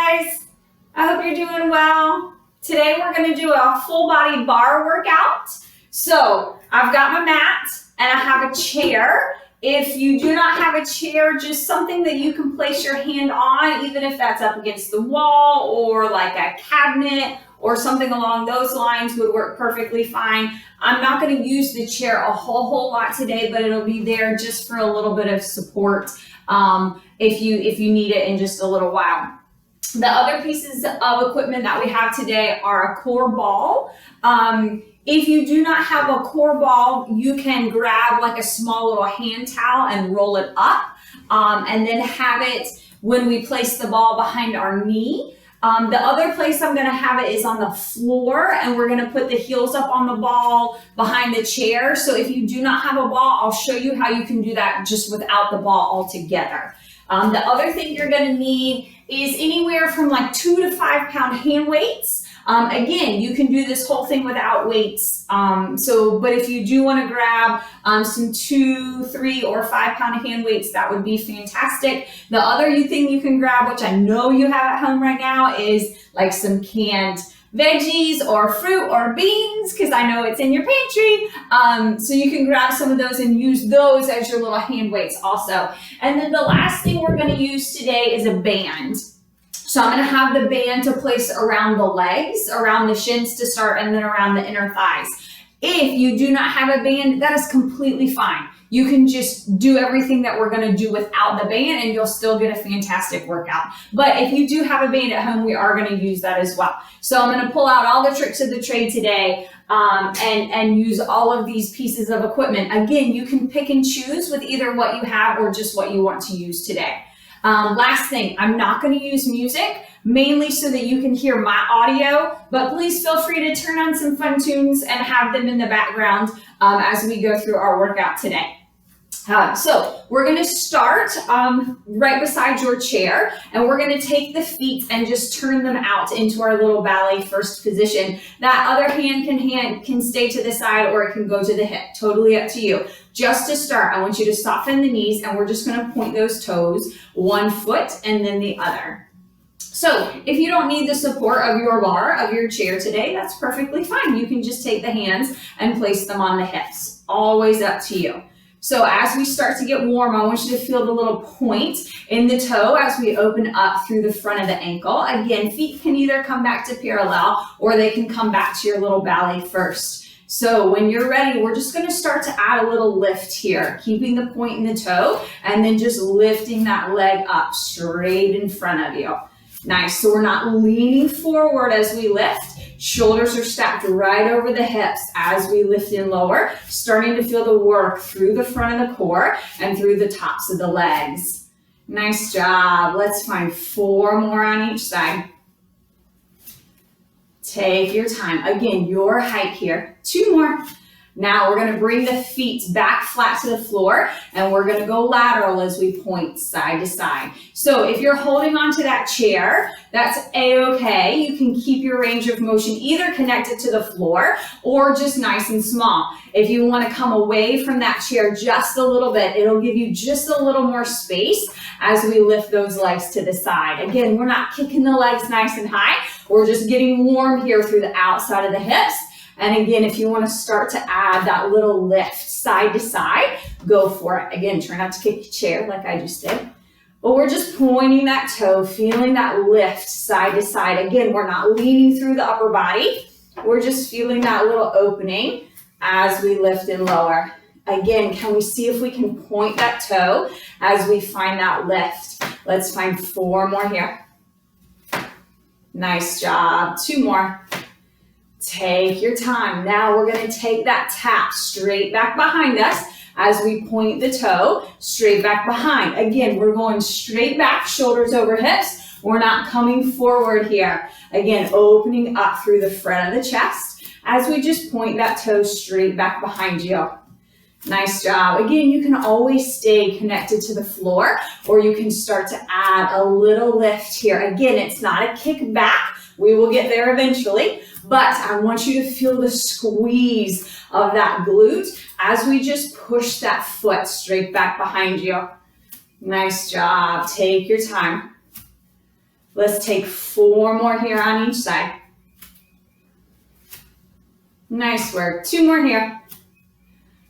guys, I hope you're doing well. Today we're going to do a full body bar workout. So I've got my mat and I have a chair. If you do not have a chair, just something that you can place your hand on, even if that's up against the wall or like a cabinet or something along those lines would work perfectly fine. I'm not going to use the chair a whole lot today, but it'll be there just for a little bit of support if you need it in just a little while. The other pieces of equipment that we have today are a core ball. If you do not have a core ball, you can grab like a small little hand towel and roll it up, and then have it when we place the ball behind our knee. The other place I'm going to have it is on the floor, and we're going to put the heels up on the ball behind the chair. So if you do not have a ball, I'll show you how you can do that just without the ball altogether. The other thing you're going to need is anywhere from like 2 to 5 pound hand weights. Again, you can do this whole thing without weights. But if you do want to grab some 2, 3, or 5 pound hand weights, that would be fantastic. The other thing you can grab, which I know you have at home right now, is like some canned veggies or fruit or beans, because I know it's in your pantry. So you can grab some of those and use those as your little hand weights also. And then the last thing we're going to use today is a band. So I'm going to have the band to place around the legs, around the shins to start, and then around the inner thighs. If you do not have a band, that is completely fine. You can just do everything that we're going to do without the band and you'll still get a fantastic workout. But if you do have a band at home, we are going to use that as well. So I'm going to pull out all the tricks of the trade today and use all of these pieces of equipment. Again, you can pick and choose with either what you have or just what you want to use today. Last thing, I'm not going to use music, mainly so that you can hear my audio, but please feel free to turn on some fun tunes and have them in the background as we go through our workout today. So we're going to start right beside your chair, and we're going to take the feet and just turn them out into our little ballet first position. That other hand can stay to the side or it can go to the hip, totally up to you. Just to start, I want you to soften the knees, and we're just going to point those toes, one foot and then the other. So if you don't need the support of your bar, of your chair today, that's perfectly fine. You can just take the hands and place them on the hips. Always up to you. So as we start to get warm, I want you to feel the little point in the toe as we open up through the front of the ankle. Again, feet can either come back to parallel or they can come back to your little ballet first. So when you're ready, we're just going to start to add a little lift here, keeping the point in the toe and then just lifting that leg up straight in front of you. Nice. So we're not leaning forward as we lift. Shoulders are stacked right over the hips as we lift and lower, starting to feel the work through the front of the core and through the tops of the legs. Nice job. Let's find 4 more on each side. Take your time. Again, your height here. 2 more. Now we're going to bring the feet back flat to the floor, and we're going to go lateral as we point side to side. So if you're holding onto that chair, that's a-okay. You can keep your range of motion either connected to the floor or just nice and small. If you want to come away from that chair just a little bit, it'll give you just a little more space as we lift those legs to the side. Again, we're not kicking the legs nice and high. We're just getting warm here through the outside of the hips. And again, if you want to start to add that little lift side to side, go for it. Again, try not to kick your chair like I just did. But we're just pointing that toe, feeling that lift side to side. Again, we're not leaning through the upper body. We're just feeling that little opening as we lift and lower. Again, can we see if we can point that toe as we find that lift? Let's find 4 more here. Nice job. 2 more. Take your time. Now we're going to take that tap straight back behind us as we point the toe straight back behind. Again, we're going straight back, shoulders over hips. We're not coming forward here. Again, opening up through the front of the chest as we just point that toe straight back behind you. Nice job. Again, you can always stay connected to the floor, or you can start to add a little lift here. Again, it's not a kick back. We will get there eventually, but I want you to feel the squeeze of that glute as we just push that foot straight back behind you. Nice job. Take your time. Let's take 4 more here on each side. Nice work. 2 more here.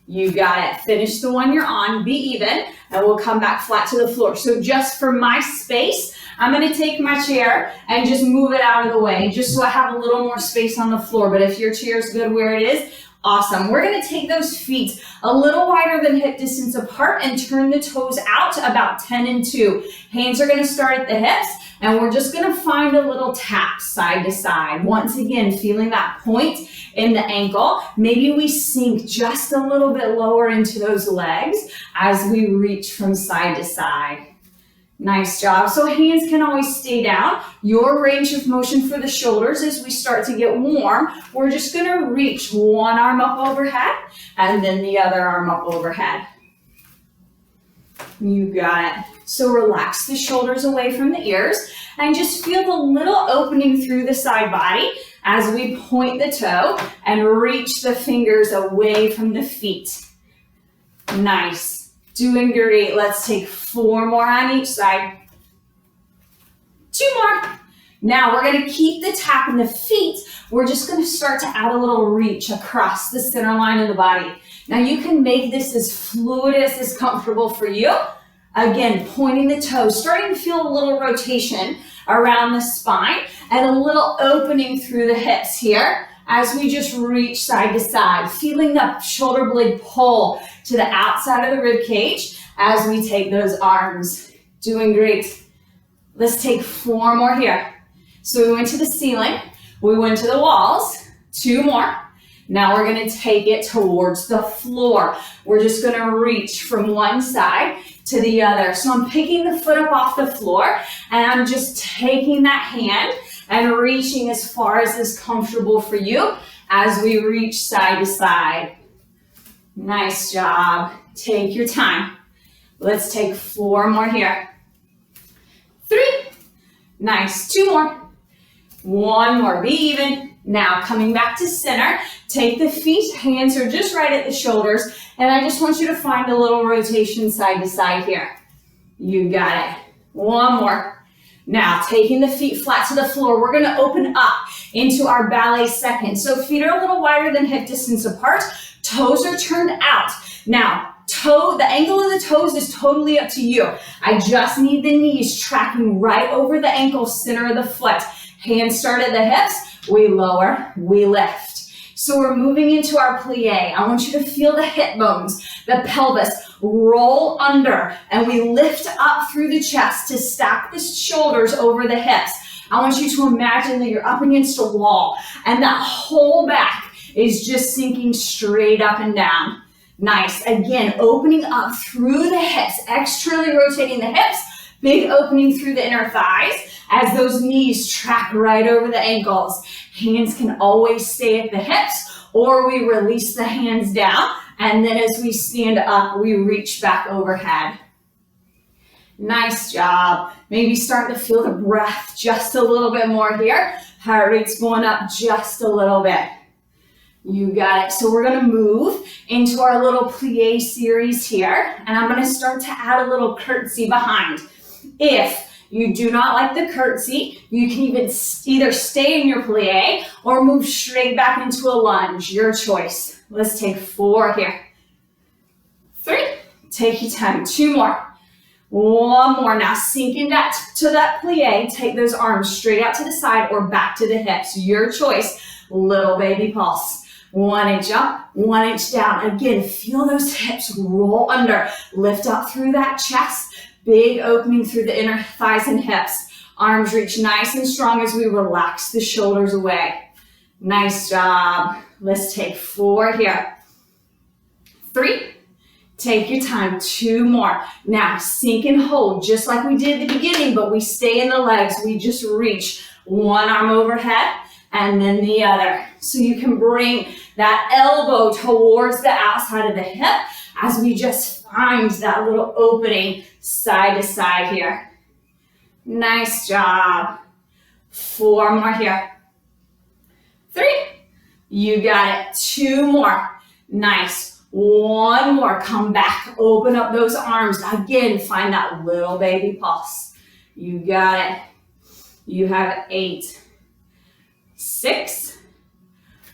You got it. Finish the one you're on, be even, and we'll come back flat to the floor. So just for my space, I'm gonna take my chair and just move it out of the way, just so I have a little more space on the floor. But if your chair's good where it is, awesome. We're gonna take those feet a little wider than hip distance apart and turn the toes out about 10 and 2. Hands are gonna start at the hips, and we're just gonna find a little tap side to side. Once again, feeling that point in the ankle. Maybe we sink just a little bit lower into those legs as we reach from side to side. Nice job. So hands can always stay down. Your range of motion for the shoulders as we start to get warm, we're just gonna reach one arm up overhead and then the other arm up overhead. You got it. So relax the shoulders away from the ears and just feel the little opening through the side body as we point the toe and reach the fingers away from the feet. Nice. Doing great. Let's take 4 more on each side. 2 more. Now we're going to keep the tap in the feet. We're just going to start to add a little reach across the center line of the body. Now you can make this as fluid as comfortable for you. Again, pointing the toes, starting to feel a little rotation around the spine and a little opening through the hips here as we just reach side to side, feeling the shoulder blade pull to the outside of the rib cage as we take those arms. Doing great. Let's take 4 more here. So we went to the ceiling, we went to the walls, 2 more. Now we're gonna take it towards the floor. We're just gonna reach from one side to the other. So I'm picking the foot up off the floor and I'm just taking that hand and reaching as far as is comfortable for you as we reach side to side. Nice job. Take your time. Let's take 4 more here. 3. Nice. 2 more. 1 more. Be even. Now coming back to center, take the feet, hands are just right at the shoulders, and I just want you to find a little rotation side to side here. You got it. 1 more. Now taking the feet flat to the floor, we're gonna open up into our ballet second. So feet are a little wider than hip distance apart, toes are turned out. Now, the angle of the toes is totally up to you. I just need the knees tracking right over the ankle, center of the foot. Hands start at the hips. We lower, we lift. So we're moving into our plie. I want you to feel the hip bones, the pelvis roll under, and we lift up through the chest to stack the shoulders over the hips. I want you to imagine that you're up against a wall and that whole back is just sinking straight up and down. Nice. Again, opening up through the hips, externally rotating the hips, big opening through the inner thighs as those knees track right over the ankles. Hands can always stay at the hips, or we release the hands down, and then as we stand up, we reach back overhead. Nice job. Maybe starting to feel the breath just a little bit more here. Heart rate's going up just a little bit. You got it. So we're going to move into our little plie series here, and I'm going to start to add a little curtsy behind. If you do not like the curtsy, you can even either stay in your plie or move straight back into a lunge, your choice. Let's take 4 here. 3, take your time, 2 more. 1 more, now sink into that plie, take those arms straight out to the side or back to the hips, your choice. Little baby pulse. 1 inch up, 1 inch down. Again, feel those hips roll under, lift up through that chest. Big opening through the inner thighs and hips. Arms reach nice and strong as we relax the shoulders away. Nice job. Let's take 4 here. 3, take your time, 2 more. Now sink and hold just like we did at the beginning, but we stay in the legs. We just reach 1 arm overhead and then the other. So you can bring that elbow towards the outside of the hip as we just find that little opening side to side here. Nice job. 4 more here. 3, you got it. 2 more. Nice. 1 more. Come back. Open up those arms. Again, find that little baby pulse. You got it. You have 8, 6,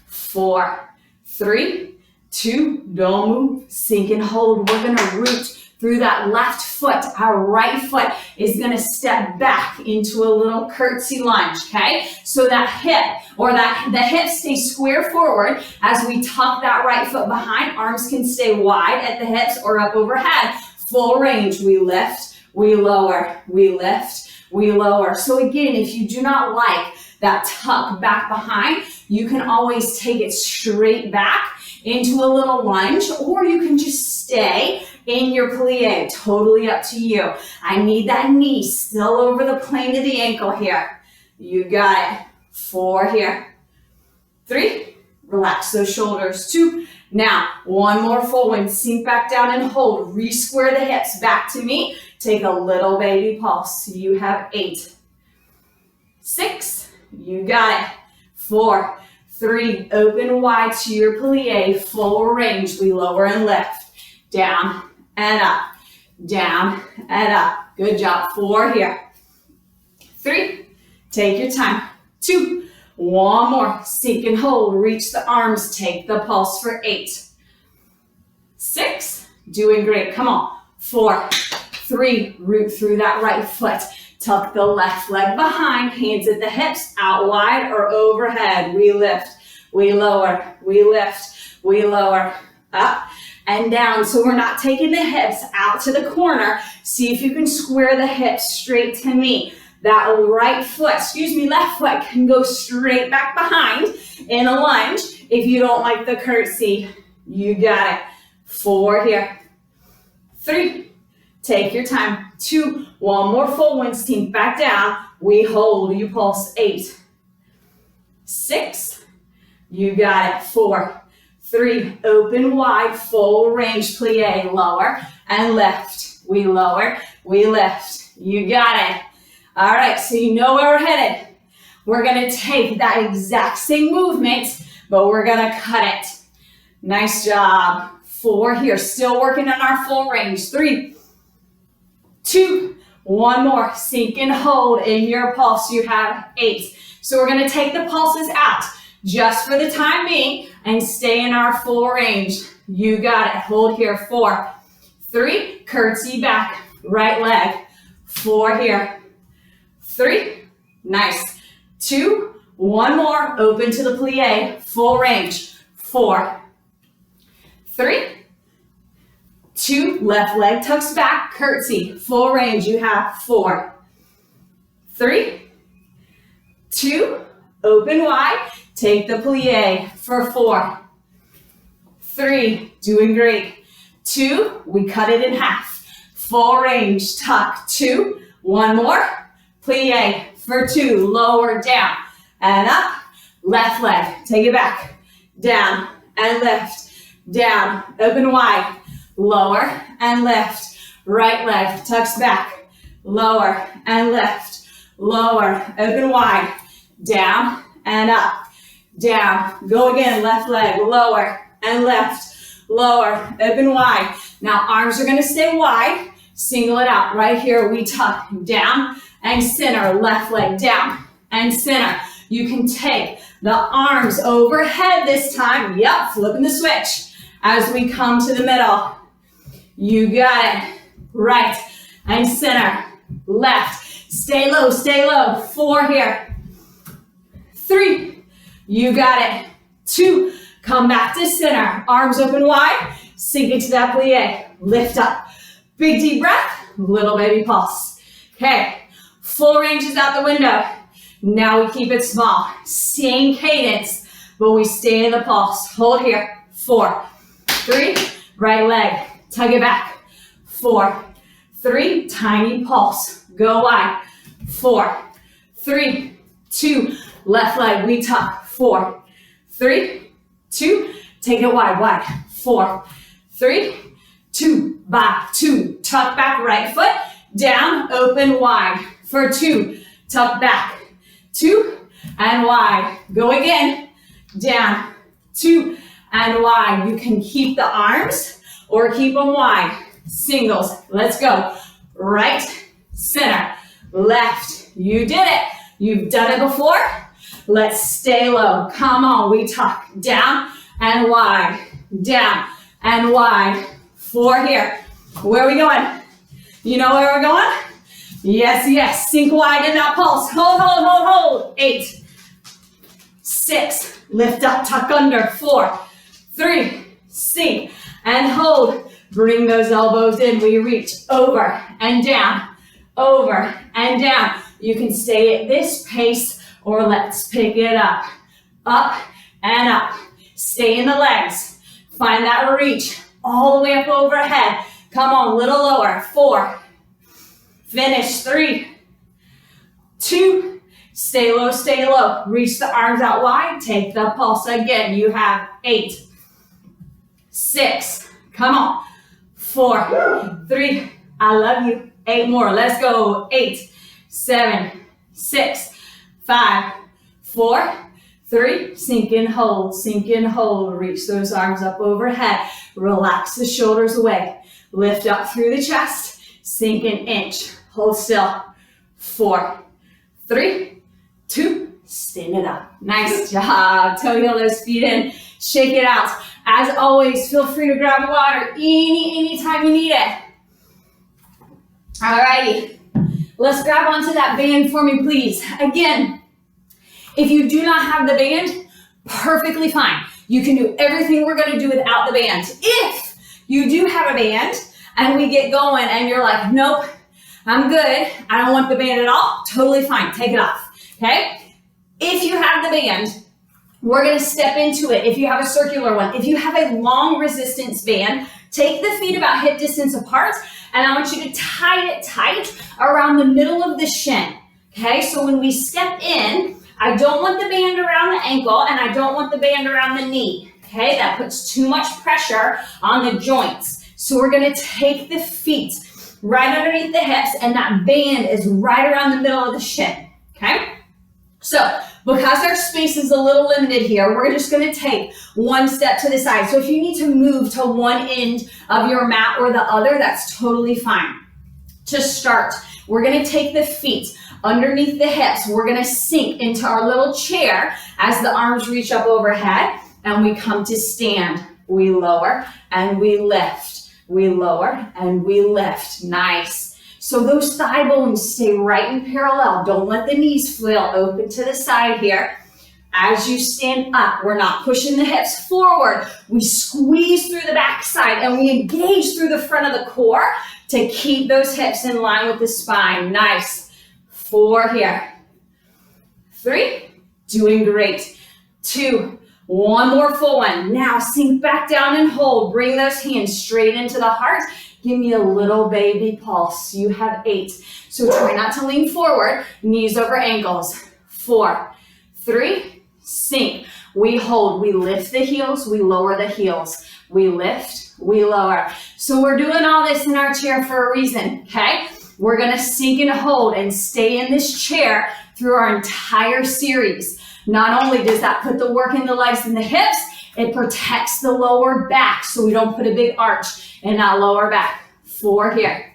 4, 3, 2, don't move, sink and hold. We're gonna root through that left foot. Our right foot is gonna step back into a little curtsy lunge, okay? So that hip, or the hips stay square forward as we tuck that right foot behind. Arms can stay wide at the hips or up overhead. Full range, we lift, we lower, we lift, we lower. So again, if you do not like that tuck back behind, you can always take it straight back into a little lunge, or you can just stay in your plie, totally up to you. I need that knee still over the plane of the ankle here. You got it. 4 here. 3, relax those shoulders. 2, now, one more full one, sink back down and hold. Re-square the hips back to me. Take a little baby pulse. You have 8, 6, you got it. 4, 3, open wide to your plie, full range. We lower and lift. Down and up, down and up. Good job. 4 here. 3, take your time. 2, one more, sink and hold. Reach the arms, take the pulse for 8, 6, doing great. Come on. 4, 3, root through that right foot. Tuck the left leg behind, hands at the hips, out wide or overhead. We lift, we lower, we lift, we lower, up and down. So we're not taking the hips out to the corner. See if you can square the hips straight to me. That left foot can go straight back behind in a lunge. If you don't like the curtsy, you got it. 4 here. 3, take your time. 2, one more full one, sink back down. We hold, you pulse. 8, 6, you got it. 4, 3, open wide, full range plie, lower and lift. We lower, we lift. You got it. All right, so you know where we're headed. We're gonna take that exact same movement, but we're gonna cut it. Nice job. 4 here, still working on our full range. 3, 2, one more, sink and hold in your pulse. You have 8. So we're gonna take the pulses out just for the time being and stay in our full range. You got it, hold here. 4, 3, curtsy back, right leg. 4 here. 3, nice. 2, one more, open to the plie, full range. 4, 3, 2, left leg tucks back, curtsy, full range. You have 4, 3, 2, open wide, take the plie for 4, 3, doing great. 2, we cut it in half, full range, tuck. 2, one more, plie for 2, lower, down, and up, left leg, take it back, down, and lift, down, open wide, lower, and lift, right leg, tucks back, lower, and lift, lower, open wide, down, and up, down, go again, left leg, lower, and lift, lower, open wide. Now arms are gonna stay wide, single it out, right here, we tuck, down, and center, left leg down and center. You can take the arms overhead this time. Yep, flipping the switch as we come to the middle. You got it. Right and center, left. Stay low, stay low. 4 here. 3, you got it. 2, come back to center. Arms open wide, sink into that plie. Lift up. Big deep breath, little baby pulse. Okay. Full range is out the window. Now we keep it small. Same cadence, but we stay in the pulse. Hold here. 4, 3, right leg, tug it back. 4, 3, tiny pulse. Go wide. 4, 3, 2, left leg, we tuck. 4, 3, 2, take it wide, wide. 4, 3, 2, back, 2, tuck back, right foot, down, open wide. For 2, tuck back, 2, and wide. Go again, down, 2, and wide. You can keep the arms or keep them wide. Singles, let's go. Right, center, left, you did it. You've done it before. Let's stay low. Come on, we talk. Down and wide. Down and wide. 4 here. Where are we going? You know where we're going? Yes, yes. Sink wide in that pulse. Hold, hold, hold, hold. 8, 6. Lift up, tuck under. 4, 3. Sink and hold. Bring those elbows in. We reach over and down. Over and down. You can stay at this pace or let's pick it up. Up and up. Stay in the legs. Find that reach all the way up overhead. Come on, a little lower. 4. Finish. 3, 2. Stay low, stay low. Reach the arms out wide. Take the pulse again. You have 8, 6. Come on. 4, 3. I love you. 8 more. Let's go. 8, 7, 6, 5, 4, 3. Sink and hold. Sink and hold. Reach those arms up overhead. Relax the shoulders away. Lift up through the chest. Sink an inch. Hold still. 4, 3, 2. Stand it up. Nice job. Toe heel those feet in. Shake it out. As always, feel free to grab water anytime you need it. Alrighty. Let's grab onto that band for me, please. Again, if you do not have the band, perfectly fine. You can do everything we're going to do without the band. If you do have a band and we get going and you're like, nope, I'm good. I don't want the band at all. Totally fine. Take it off. Okay? If you have the band, we're going to step into it. If you have a circular one, if you have a long resistance band, take the feet about hip distance apart, and I want you to tie it tight around the middle of the shin. Okay? So when we step in, I don't want the band around the ankle, and I don't want the band around the knee. Okay? That puts too much pressure on the joints. So we're going to take the feet right underneath the hips, and that band is right around the middle of the shin. Okay? So, because our space is a little limited here, we're just going to take one step to the side. So if you need to move to one end of your mat or the other, that's totally fine. To start, we're going to take the feet underneath the hips. We're going to sink into our little chair as the arms reach up overhead, and we come to stand. We lower and we lift. We lower and we lift. Nice. So those thigh bones stay right in parallel. Don't let the knees flail open to the side here. As you stand up, we're not pushing the hips forward. We squeeze through the back side and we engage through the front of the core to keep those hips in line with the spine. Nice. 4 here. 3, doing great. 2, one more full one. Now sink back down and hold. Bring those hands straight into the heart. Give me a little baby pulse. You have 8. So try not to lean forward. Knees over ankles. 4, 3, sink. We hold. We lift the heels. We lower the heels. We lift. We lower. So we're doing all this in our chair for a reason, okay? We're going to sink and hold and stay in this chair through our entire series. Not only does that put the work in the legs and the hips, it protects the lower back so we don't put a big arch in that lower back. 4 here.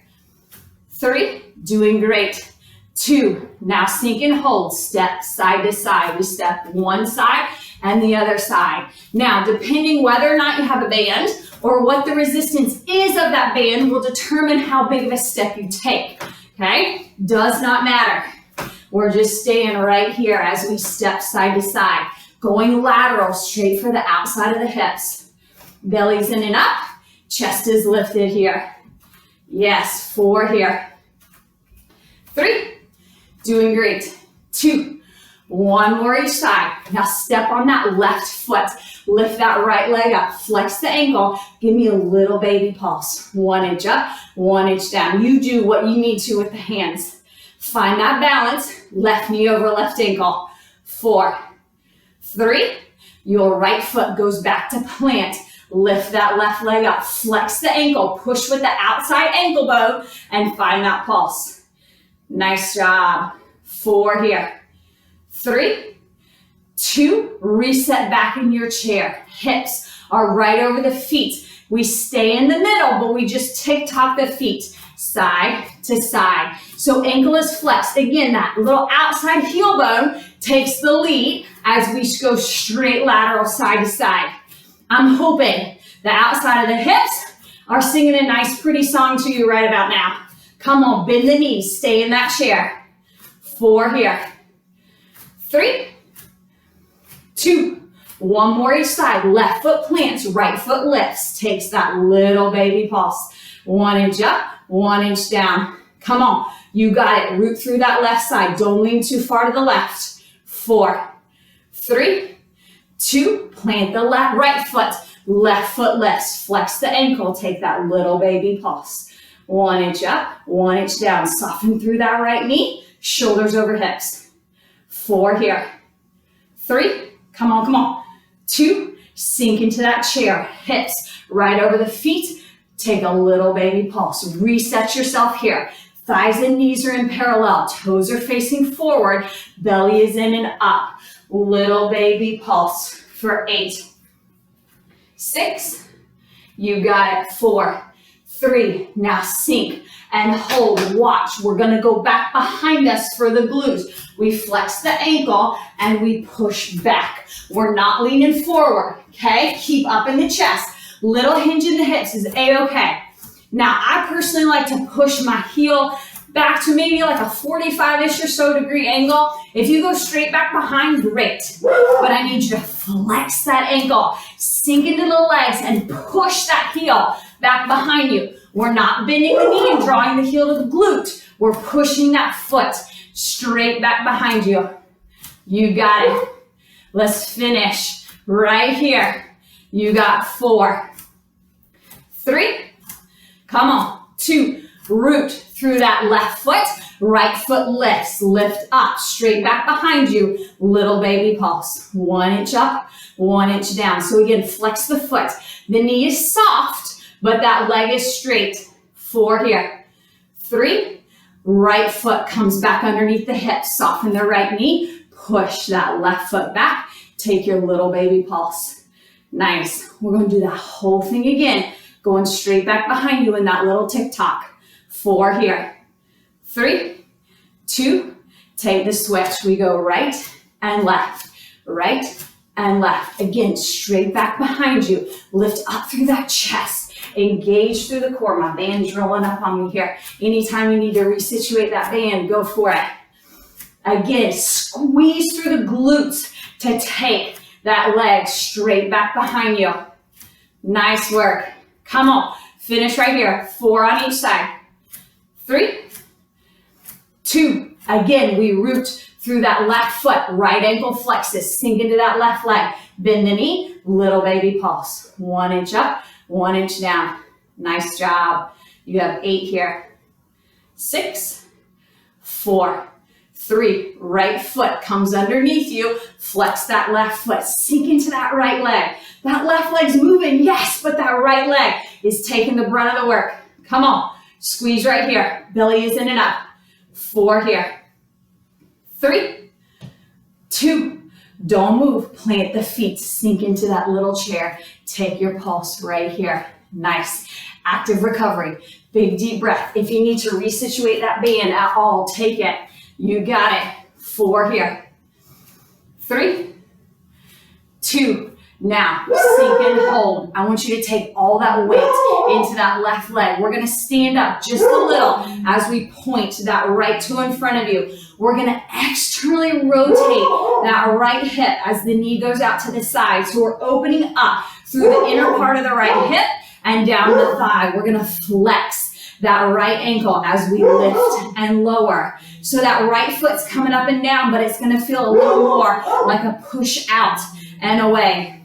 3, doing great. 2, now sink and hold. Step side to side. We step one side and the other side. Now, depending whether or not you have a band or what the resistance is of that band will determine how big of a step you take. Okay? Does not matter. We're just staying right here as we step side to side. Going lateral, straight for the outside of the hips. Belly's in and up. Chest is lifted here. Yes, 4 here. 3, doing great. 2, one more each side. Now step on that left foot. Lift that right leg up. Flex the ankle. Give me a little baby pulse. 1 inch up, 1 inch down. You do what you need to with the hands. Find that balance. Left knee over left ankle. 4, 3, your right foot goes back to plant. Lift that left leg up. Flex the ankle. Push with the outside ankle bone and find that pulse. Nice job. 4 here. 3, 2, reset back in your chair. Hips are right over the feet. We stay in the middle, but we just tick-tock the feet. side to side. So ankle is flexed. Again, that little outside heel bone takes the lead as we go straight lateral side to side. I'm hoping the outside of the hips are singing a nice pretty song to you right about now. Come on, bend the knees, stay in that chair. 4 here. 3, 2, one more each side. Left foot plants, right foot lifts. Takes that little baby pulse. 1 inch up, 1 inch down. Come on, you got it. Root through that left side. Don't lean too far to the left. 4, 3, 2, plant the right foot. Left foot lifts. Flex the ankle. Take that little baby pulse. 1 inch up, 1 inch down. Soften through that right knee. Shoulders over hips. 4 here. 3, come on. 2, sink into that chair. Hips right over the feet. Take a little baby pulse. Reset yourself here. Thighs and knees are in parallel. Toes are facing forward. Belly is in and up. Little baby pulse for 8, 6, you got it. 4, 3, now sink and hold. Watch, we're gonna go back behind us for the glutes. We flex the ankle and we push back. We're not leaning forward, okay? Keep up in the chest. Little hinge in the hips is a-okay. Now, I personally like to push my heel back to maybe like a 45-ish or so degree angle. If you go straight back behind, great. But I need you to flex that ankle, sink into the legs and push that heel back behind you. We're not bending the knee and drawing the heel to the glute. We're pushing that foot straight back behind you. You got it. Let's finish right here. You got 4, 3, come on, 2, root through that left foot, right foot lifts, lift up, straight back behind you, little baby pulse. 1 inch up, 1 inch down. So again, flex the foot. The knee is soft, but that leg is straight. 4 here. 3, right foot comes back underneath the hip, soften the right knee, push that left foot back, take your little baby pulse. Nice. We're going to do that whole thing again, going straight back behind you in that little tick-tock. 4 here. 3, 2, take the switch. We go right and left, right and left. Again, straight back behind you. Lift up through that chest. Engage through the core. My band's rolling up on me here. Anytime you need to resituate that band, go for it. Again, squeeze through the glutes to take that leg straight back behind you. Nice work. Come on. Finish right here. 4 on each side. 3, 2. Again, we root through that left foot. Right ankle flexes. Sink into that left leg. Bend the knee. Little baby pulse. 1 inch up, 1 inch down. Nice job. You have 8 here. 6, 4, 3, right foot comes underneath you. Flex that left foot. Sink into that right leg. That left leg's moving, yes, but that right leg is taking the brunt of the work. Come on. Squeeze right here. Belly is in and up. 4 here. 3, 2, don't move. Plant the feet. Sink into that little chair. Take your pulse right here. Nice. Active recovery. Big deep breath. If you need to resituate that band at all, take it. You got it. 4 here. 3, 2, now sink and hold. I want you to take all that weight into that left leg. We're going to stand up just a little as we point that right toe in front of you. We're going to externally rotate that right hip as the knee goes out to the side. So we're opening up through the inner part of the right hip and down the thigh. We're going to flex that right ankle as we lift and lower. So that right foot's coming up and down, but it's going to feel a little more like a push out and away.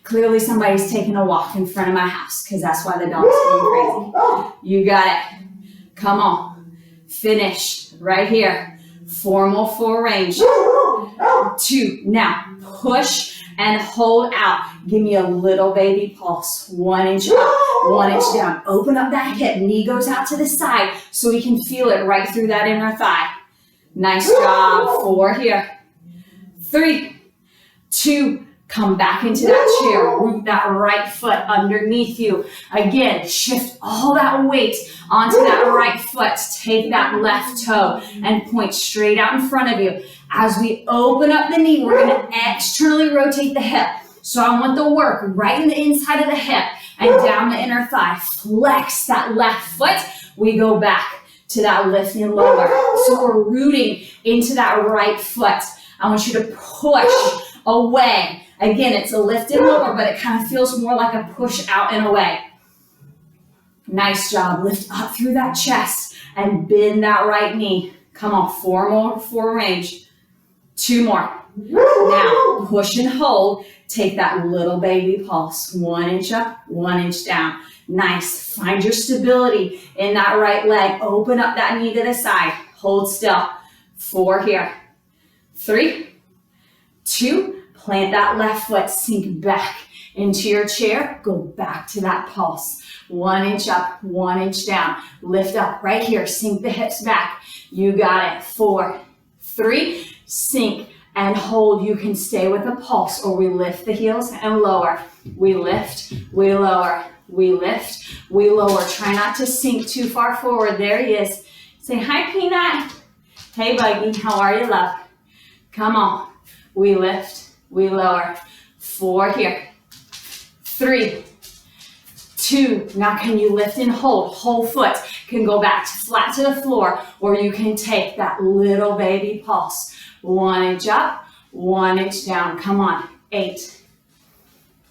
Clearly somebody's taking a walk in front of my house because that's why the dog's going crazy. You got it. Come on. Finish right here. Formal full range. 2. Now push and hold out. Give me a little baby pulse. 1 inch up, 1 inch down. Open up that hip. Knee goes out to the side so we can feel it right through that inner thigh. Nice job. 4 here. 3, 2, Come back into that chair, root that right foot underneath you. Again, shift all that weight onto that right foot. Take that left toe and point straight out in front of you. As we open up the knee, we're gonna externally rotate the hip. So I want the work right in the inside of the hip and down the inner thigh. Flex that left foot. We go back to that lift and lower. So we're rooting into that right foot. I want you to push away. Again, it's a lift and lower, but it kind of feels more like a push out and away. Nice job. Lift up through that chest and bend that right knee. Come on, 4 more, 4 range. 2 more. Now, push and hold. Take that little baby pulse. 1 inch up, 1 inch down. Nice. Find your stability in that right leg. Open up that knee to the side. Hold still. 4 here. 3, 2, plant that left foot, sink back into your chair, go back to that pulse. 1 inch up, 1 inch down. Lift up right here, sink the hips back. You got it. 4, 3, sink and hold. You can stay with a pulse, or we lift the heels and lower. We lift, we lower, we lift, we lower. Try not to sink too far forward. There he is. Say, hi, Peanut. Hey, Buggy, how are you, love? Come on. We lift, we lower. 4 here. 3, 2. Now can you lift and hold? Whole foot can go back flat to the floor, or you can take that little baby pulse. 1 inch up, 1 inch down. Come on. 8,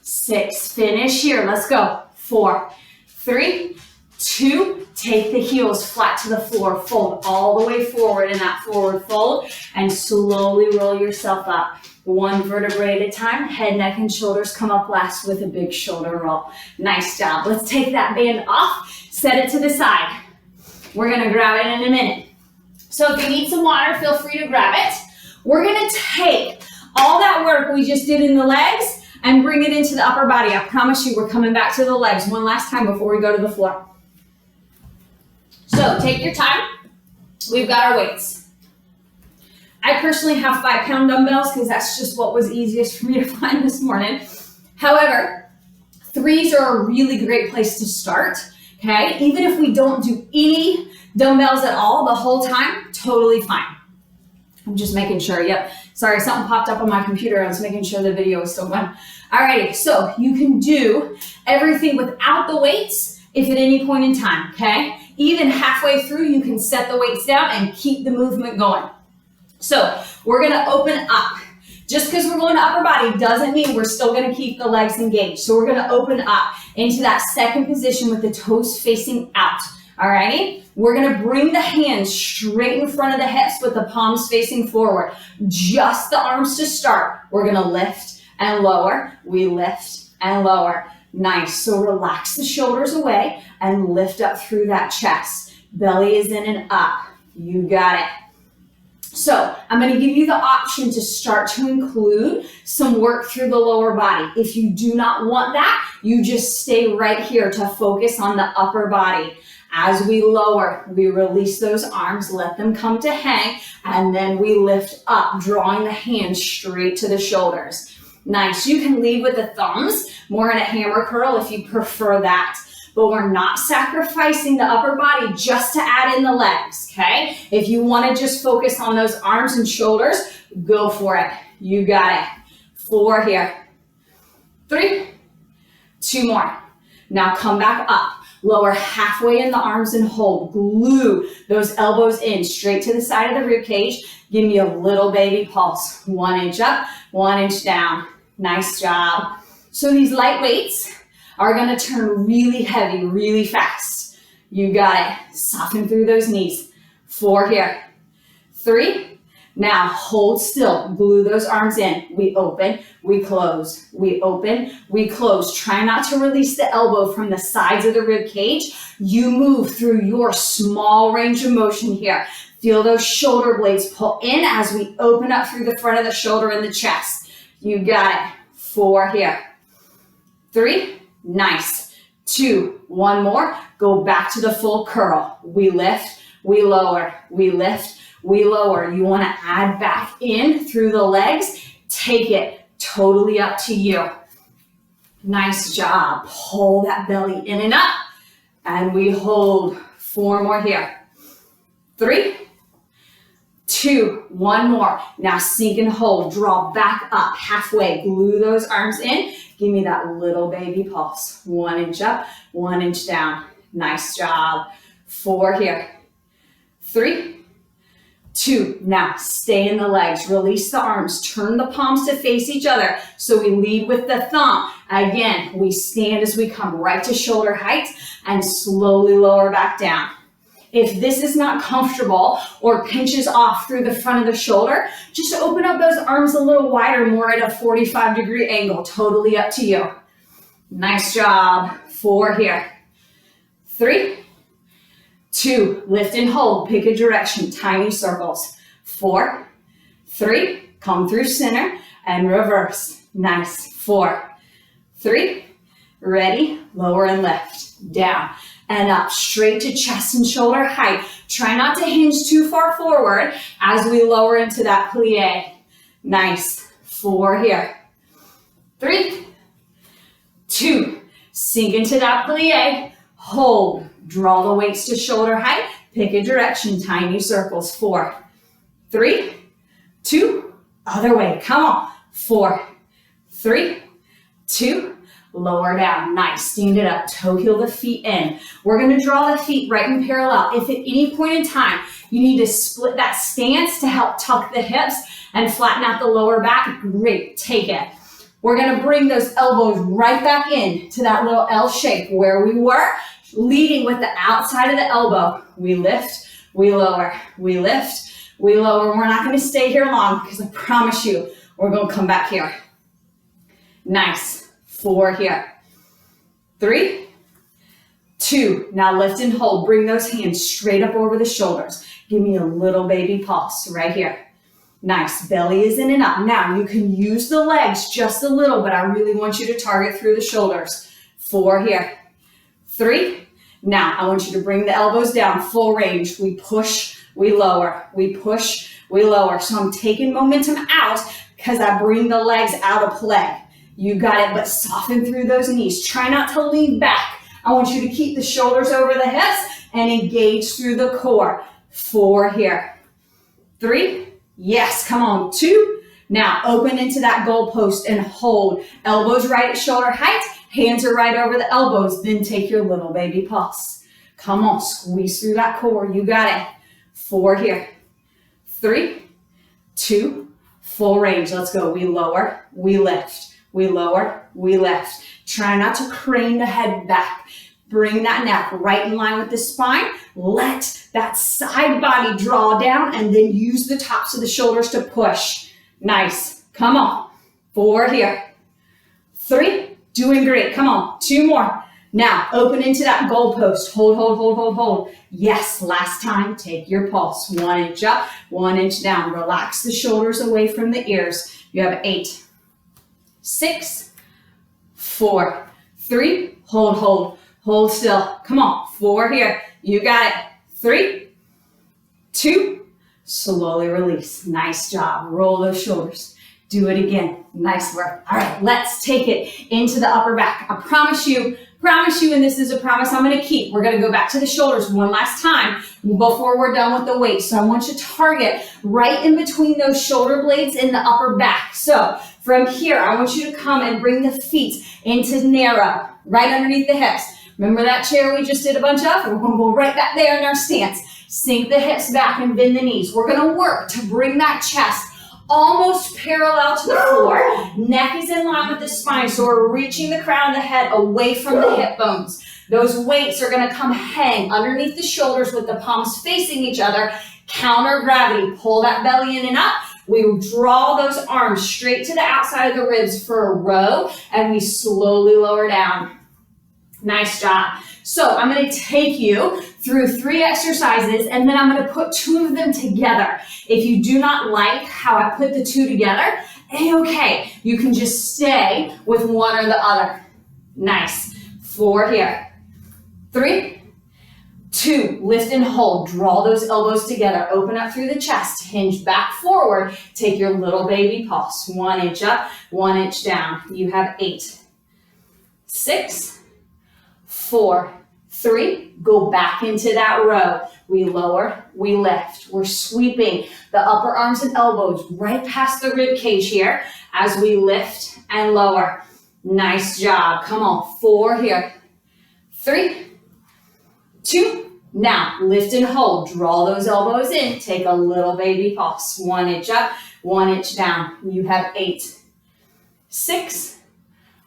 6. Finish here. Let's go. 4, 3, 2. Take the heels flat to the floor. Fold all the way forward in that forward fold and slowly roll yourself up. 1 vertebrae at a time. Head, neck, and shoulders come up last with a big shoulder roll. Nice job. Let's take that band off. Set it to the side. We're going to grab it in a minute. So if you need some water, feel free to grab it. We're going to take all that work we just did in the legs and bring it into the upper body. I promise you we're coming back to the legs one last time before we go to the floor. So take your time. We've got our weights. I personally have 5-pound dumbbells because that's just what was easiest for me to find this morning. However, 3s are a really great place to start, okay? Even if we don't do any dumbbells at all the whole time, totally fine. I'm just making sure, yep. Sorry, something popped up on my computer. I was making sure the video was still going. Alrighty, so you can do everything without the weights if at any point in time, okay? Even halfway through, you can set the weights down and keep the movement going. So we're gonna open up. Just because we're going to upper body doesn't mean we're still gonna keep the legs engaged. So we're gonna open up into that second position with the toes facing out, alrighty? We're gonna bring the hands straight in front of the hips with the palms facing forward. Just the arms to start. We're gonna lift and lower. We lift and lower. Nice. So relax the shoulders away and lift up through that chest. Belly is in and up. You got it. So I'm going to give you the option to start to include some work through the lower body. If you do not want that, you just stay right here to focus on the upper body. As we lower, we release those arms, let them come to hang, and then we lift up, drawing the hands straight to the shoulders. Nice. You can lead with the thumbs, more in a hammer curl if you prefer that. But we're not sacrificing the upper body just to add in the legs, okay? If you want to just focus on those arms and shoulders, go for it. You got it. 4 here. 3, 2 more. Now come back up. Lower halfway in the arms and hold. Glue those elbows in straight to the side of the rib cage. Give me a little baby pulse. 1 inch up, 1 inch down. Nice job. So these light weights are going to turn really heavy, really fast. You got it. Soften through those knees. 4 here. 3. Now hold still. Glue those arms in. We open, we close. We open, we close. Try not to release the elbow from the sides of the rib cage. You move through your small range of motion here. Feel those shoulder blades pull in as we open up through the front of the shoulder and the chest. You got it. 4 here. 3. Nice. 2. 1 more. Go back to the full curl. We lift, we lower, we lift, we lower. You want to add back in through the legs. Take it Totally up to you. Nice job. Pull that belly in and up. And we hold. 4 more here. 3, 2, 1 more. Now sink and hold. Draw back up halfway. Glue those arms in. Give me that little baby pulse. 1 inch up, 1 inch down. Nice job. 4 here. 3, 2. Now stay in the legs. Release the arms. Turn the palms to face each other. So we lead with the thumb. Again, we stand as we come right to shoulder height and slowly lower back down. If this is not comfortable or pinches off through the front of the shoulder, just open up those arms a little wider, more at a 45-degree angle. Totally up to you. Nice job. 4 here. 3, 2, lift and hold. Pick a direction. Tiny circles. 4, 3, come through center and reverse. Nice. 4, 3, ready, lower and lift. Down and up, straight to chest and shoulder height. Try not to hinge too far forward as we lower into that plie. Nice. 4 here. 3, 2, sink into that plie. Hold. Draw the weights to shoulder height. Pick a direction. Tiny circles. 4, 3, 2, other way. Come on. 4, 3, 2, lower down. Nice. Stand it up. Toe heel the feet in. We're going to draw the feet right in parallel. If at any point in time you need to split that stance to help tuck the hips and flatten out the lower back, great. Take it. We're going to bring those elbows right back in to that little L shape where we were, leading with the outside of the elbow. We lift, we lower, we lift, we lower. We're not going to stay here long because I promise you we're going to come back here. Nice. 4 here. 3, 2. Now lift and hold. Bring those hands straight up over the shoulders. Give me a little baby pulse right here. Nice. Belly is in and up. Now you can use the legs just a little, but I really want you to target through the shoulders. 4 here. 3. Now I want you to bring the elbows down, full range. We push, we lower. We push, we lower. So I'm taking momentum out because I bring the legs out of play. You got it, but soften through those knees. Try not to lean back. I want you to keep the shoulders over the hips and engage through the core. 4 here. 3. Yes, come on. 2. Now open into that goal post and hold. Elbows right at shoulder height. Hands are right over the elbows. Then take your little baby pulse. Come on, squeeze through that core. You got it. 4 here. 3, 2, full range. Let's go. We lower, we lift. We lower, we lift. Try not to crane the head back. Bring that neck right in line with the spine. Let that side body draw down and then use the tops of the shoulders to push. Nice. Come on. 4 here. 3, doing great. Come on. 2 more. Now open into that goal post. Hold, hold, hold, hold, hold. Yes, last time. Take your pulse. 1 inch up, 1 inch down. Relax the shoulders away from the ears. You have 8, 6, 4, 3, hold still. Come on, 4 here. You got it. 3, 2, slowly release. Nice job. Roll those shoulders. Do it again. Nice work. All right, let's take it into the upper back. I promise you, and this is a promise I'm going to keep. We're going to go back to the shoulders one last time before we're done with the weight. So I want you to target right in between those shoulder blades in the upper back. So from here, I want you to come and bring the feet into narrow, right underneath the hips. Remember that chair we just did a bunch of? We're going to go right back there in our stance. Sink the hips back and bend the knees. We're going to work to bring that chest almost parallel to the floor. Neck is in line with the spine, so we're reaching the crown of the head away from the hip bones. Those weights are going to come hang underneath the shoulders with the palms facing each other. Counter gravity. Pull that belly in and up. We draw those arms straight to the outside of the ribs for a row, and we slowly lower down. Nice job. So I'm going to take you through 3 exercises, and then I'm going to put 2 of them together. If you do not like how I put the 2 together, okay, you can just stay with one or the other. Nice. 4 here. 3, 2, lift and hold. Draw those elbows together. Open up through the chest. Hinge back forward. Take your little baby pulse. 1 inch up, 1 inch down. You have 8, 6, 4, 3. Go back into that row. We lower, we lift. We're sweeping the upper arms and elbows right past the rib cage here as we lift and lower. Nice job. Come on. 4 here. 3, 2. Now, lift and hold. Draw those elbows in. Take a little baby pulse. 1 inch up, 1 inch down. You have 8, 6,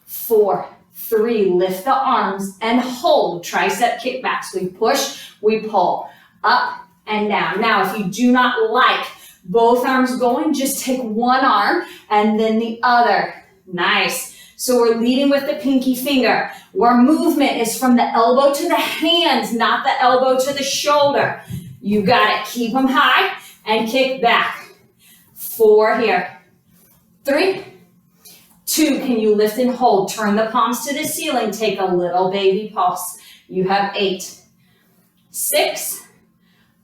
4, 3. Lift the arms and hold. Tricep kickbacks. We push, we pull. Up and down. Now, if you do not like both arms going, just take one arm and then the other. Nice. So we're leading with the pinky finger. Our movement is from the elbow to the hands, not the elbow to the shoulder. You got it. Keep them high and kick back. 4 here. 3, 2. Can you lift and hold? Turn the palms to the ceiling. Take a little baby pulse. You have 8, 6,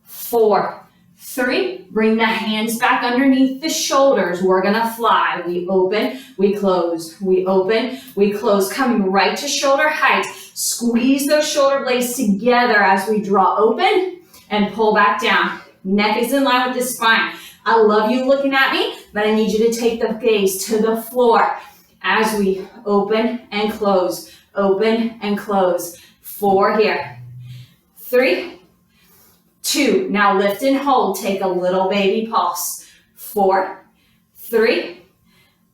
4, 3. Bring the hands back underneath the shoulders. We're gonna fly. We open, we close. We open, we close. Coming right to shoulder height. Squeeze those shoulder blades together as we draw open and pull back down. Neck is in line with the spine. I love you looking at me, but I need you to take the gaze to the floor as we open and close. Open and close. 4 here. 3, 2. Now lift and hold. Take a little baby pulse. 4, 3,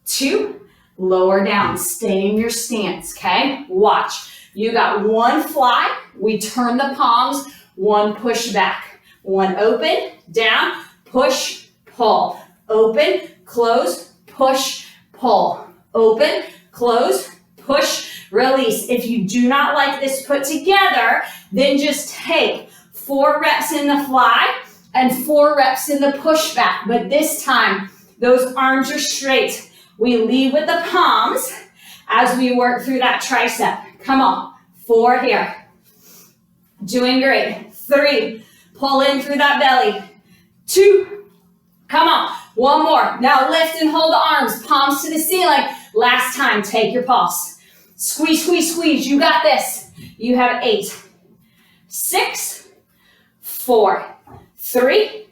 2. Lower down. Stay in your stance, okay? Watch. You got 1 fly. We turn the palms. 1 push back. 1 open, down, push, pull. Open, close, push, pull. Open, close, push, release. If you do not like this put together, then just take 4 reps in the fly and 4 reps in the pushback. But this time, those arms are straight. We lead with the palms as we work through that tricep. Come on. 4 here. Doing great. 3. Pull in through that belly. 2. Come on. 1 more. Now lift and hold the arms. Palms to the ceiling. Last time. Take your pulse. Squeeze, squeeze, squeeze. You got this. You have 8, 6, 4, 3,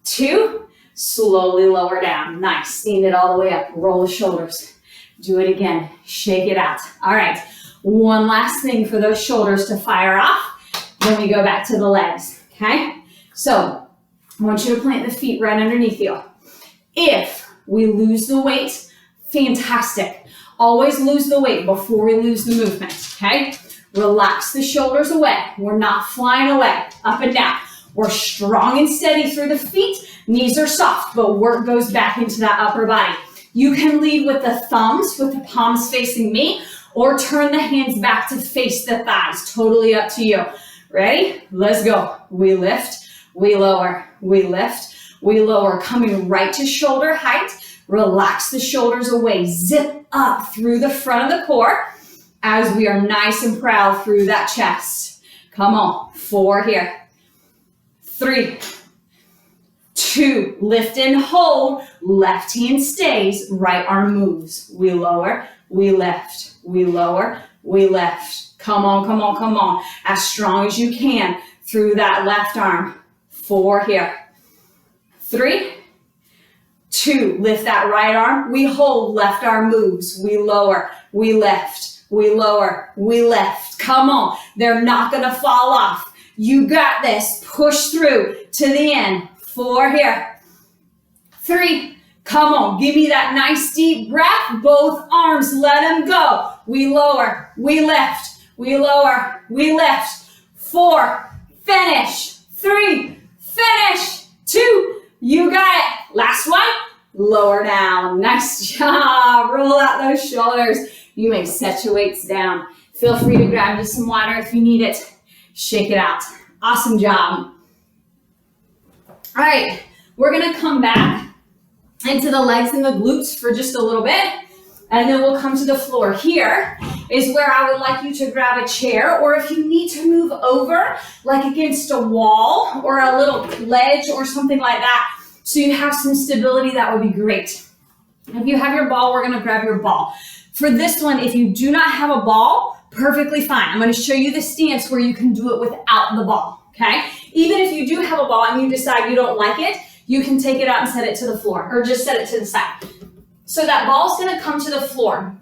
2. Slowly lower down. Nice. Stand it all the way up. Roll the shoulders. Do it again. Shake it out. All right. One last thing for those shoulders to fire off. Then we go back to the legs. Okay? So I want you to plant the feet right underneath you. If we lose the weight, fantastic. Always lose the weight before we lose the movement. Okay? Relax the shoulders away. We're not flying away. Up and down. We're strong and steady through the feet. Knees are soft, but work goes back into that upper body. You can lead with the thumbs, with the palms facing me, or turn the hands back to face the thighs. Totally up to you. Ready? Let's go. We lift, we lower, we lift, we lower. Coming right to shoulder height. Relax the shoulders away. Zip up through the front of the core as we are nice and proud through that chest. Come on. 4 here. 3, 2, lift and hold. Left hand stays, right arm moves. We lower, we lift, we lower, we lift. Come on, come on, come on. As strong as you can through that left arm. 4 here. 3, 2, lift that right arm. We hold, left arm moves. We lower, we lift, we lower, we lift. Come on, they're not gonna fall off. You got this. Push through to the end. 4 here. 3. Come on. Give me that nice deep breath. Both arms. Let them go. We lower. We lift. We lower. We lift. 4. Finish. 3. Finish. 2. You got it. Last one. Lower down. Nice job. Roll out those shoulders. You may set your weights down. Feel free to grab you some water if you need it. Shake it out. Awesome job. All right, we're gonna come back into the legs and the glutes for just a little bit, and then we'll come to the floor. Here is where I would like you to grab a chair, or if you need to move over, like against a wall or a little ledge or something like that, so you have some stability, that would be great. If you have your ball, we're gonna grab your ball. For this one, if you do not have a ball, perfectly fine. I'm gonna show you the stance where you can do it without the ball, okay? Even if you do have a ball and you decide you don't like it, you can take it out and set it to the floor, or just set it to the side. So that ball's gonna come to the floor.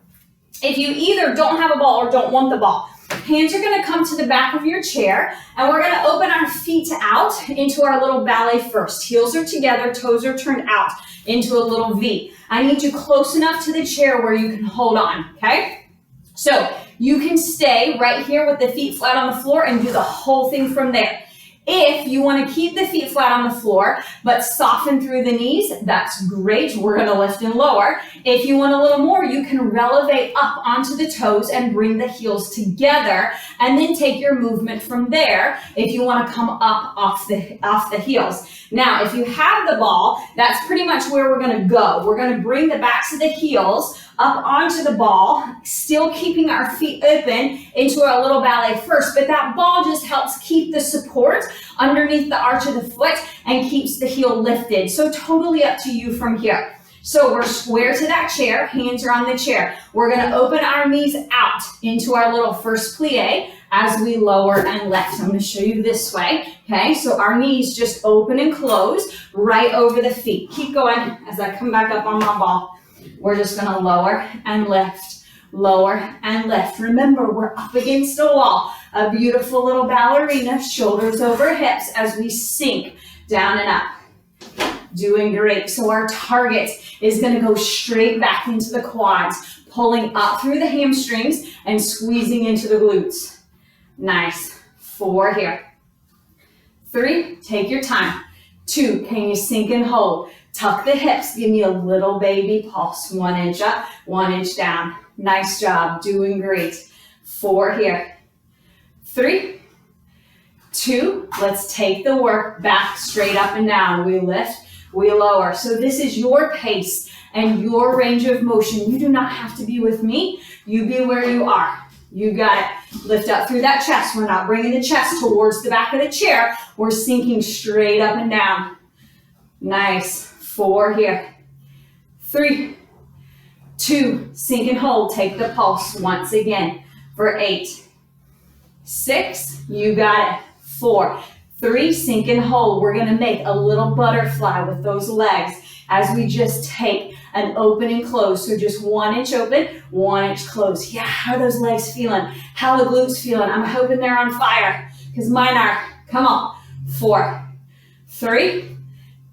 If you either don't have a ball or don't want the ball, hands are gonna come to the back of your chair, and we're gonna open our feet out into our little ballet first. Heels are together, toes are turned out into a little V. I need you close enough to the chair where you can hold on, okay? So you can stay right here with the feet flat on the floor and do the whole thing from there. If you want to keep the feet flat on the floor, but soften through the knees, that's great. We're going to lift and lower. If you want a little more, you can relevate up onto the toes and bring the heels together, and then take your movement from there if you want to come up off the heels. Now, if you have the ball, that's pretty much where we're going to go. We're going to bring the backs of the heels up onto the ball, still keeping our feet open into our little ballet first, but that ball just helps keep the support underneath the arch of the foot and keeps the heel lifted. So totally up to you from here. So we're square to that chair, hands are on the chair. We're gonna open our knees out into our little first plie as we lower and lift. I'm gonna show you this way, okay? So our knees just open and close right over the feet. Keep going as I come back up on my ball. We're just gonna lower and lift, lower and lift. Remember, we're up against a wall. A beautiful little ballerina, shoulders over hips as we sink down and up. Doing great. So our target is gonna go straight back into the quads, pulling up through the hamstrings and squeezing into the glutes. Nice. 4 here. 3, take your time. 2, can you sink and hold? Tuck the hips, give me a little baby pulse. 1 inch up, 1 inch down. Nice job, doing great. 4 here. 3, 2, let's take the work back, straight up and down. We lift, we lower. So this is your pace and your range of motion. You do not have to be with me. You be where you are. You got it. Lift up through that chest. We're not bringing the chest towards the back of the chair. We're sinking straight up and down. Nice. 4 here. 3, 2, sink and hold. Take the pulse once again for 8. 6, you got it. 4, 3, sink and hold. We're gonna make a little butterfly with those legs as we just take an open and close. So just 1 inch open, 1 inch close. Yeah, how are those legs feeling? How are the glutes feeling? I'm hoping they're on fire, because mine are. Come on. 4, 3,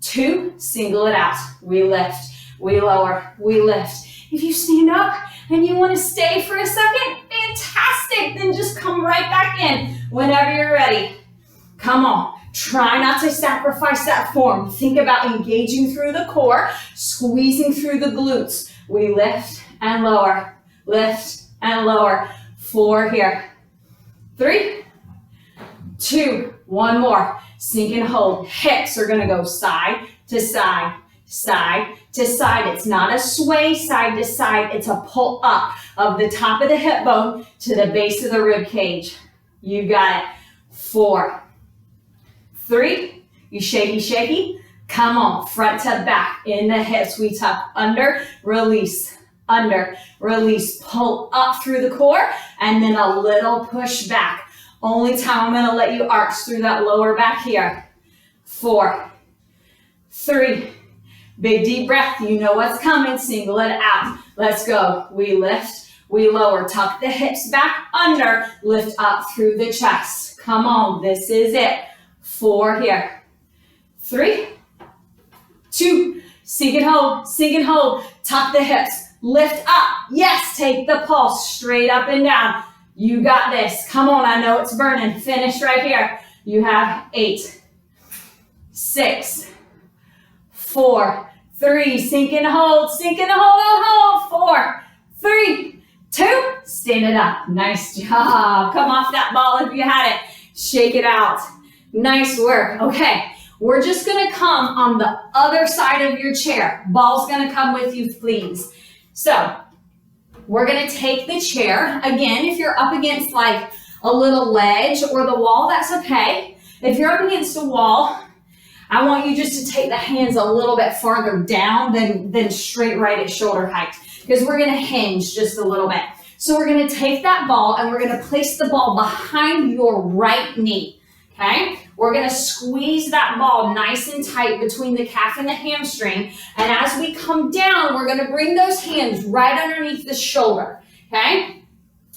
2, single it out. We lift, we lower, we lift. If you stand up and you want to stay for a second, fantastic. Then just come right back in whenever you're ready. Come on. Try not to sacrifice that form. Think about engaging through the core, squeezing through the glutes. We lift and lower, lift and lower. 4 here. 3, 2, 1 more. Sink and hold. Hips are gonna go side to side, side to side. It's not a sway side to side. It's a pull up of the top of the hip bone to the base of the rib cage. You got it. 4, 3, you shaky, shaky. Come on, front to back. In the hips, we tuck under, release, pull up through the core, and then a little push back. Only time I'm gonna let you arch through that lower back here. 4, 3, big deep breath. You know what's coming, single it out. Let's go. We lift, we lower, tuck the hips back under, lift up through the chest. Come on, this is it. 4 here. 3, 2, sink and hold, tuck the hips, lift up. Yes, take the pulse straight up and down. You got this. Come on, I know it's burning. Finish right here. You have 8, 6, 4, 3, sink and hold, hold. 4, 3, 2, stand it up. Nice job. Come off that ball if you had it. Shake it out. Nice work. Okay, we're just gonna come on the other side of your chair. Ball's gonna come with you, please. So we're gonna take the chair. Again, if you're up against like a little ledge or the wall, that's okay. If you're up against a wall, I want you just to take the hands a little bit farther down than straight right at shoulder height, because we're gonna hinge just a little bit. So we're gonna take that ball and we're gonna place the ball behind your right knee, okay? We're gonna squeeze that ball nice and tight between the calf and the hamstring. And as we come down, we're gonna bring those hands right underneath the shoulder, okay?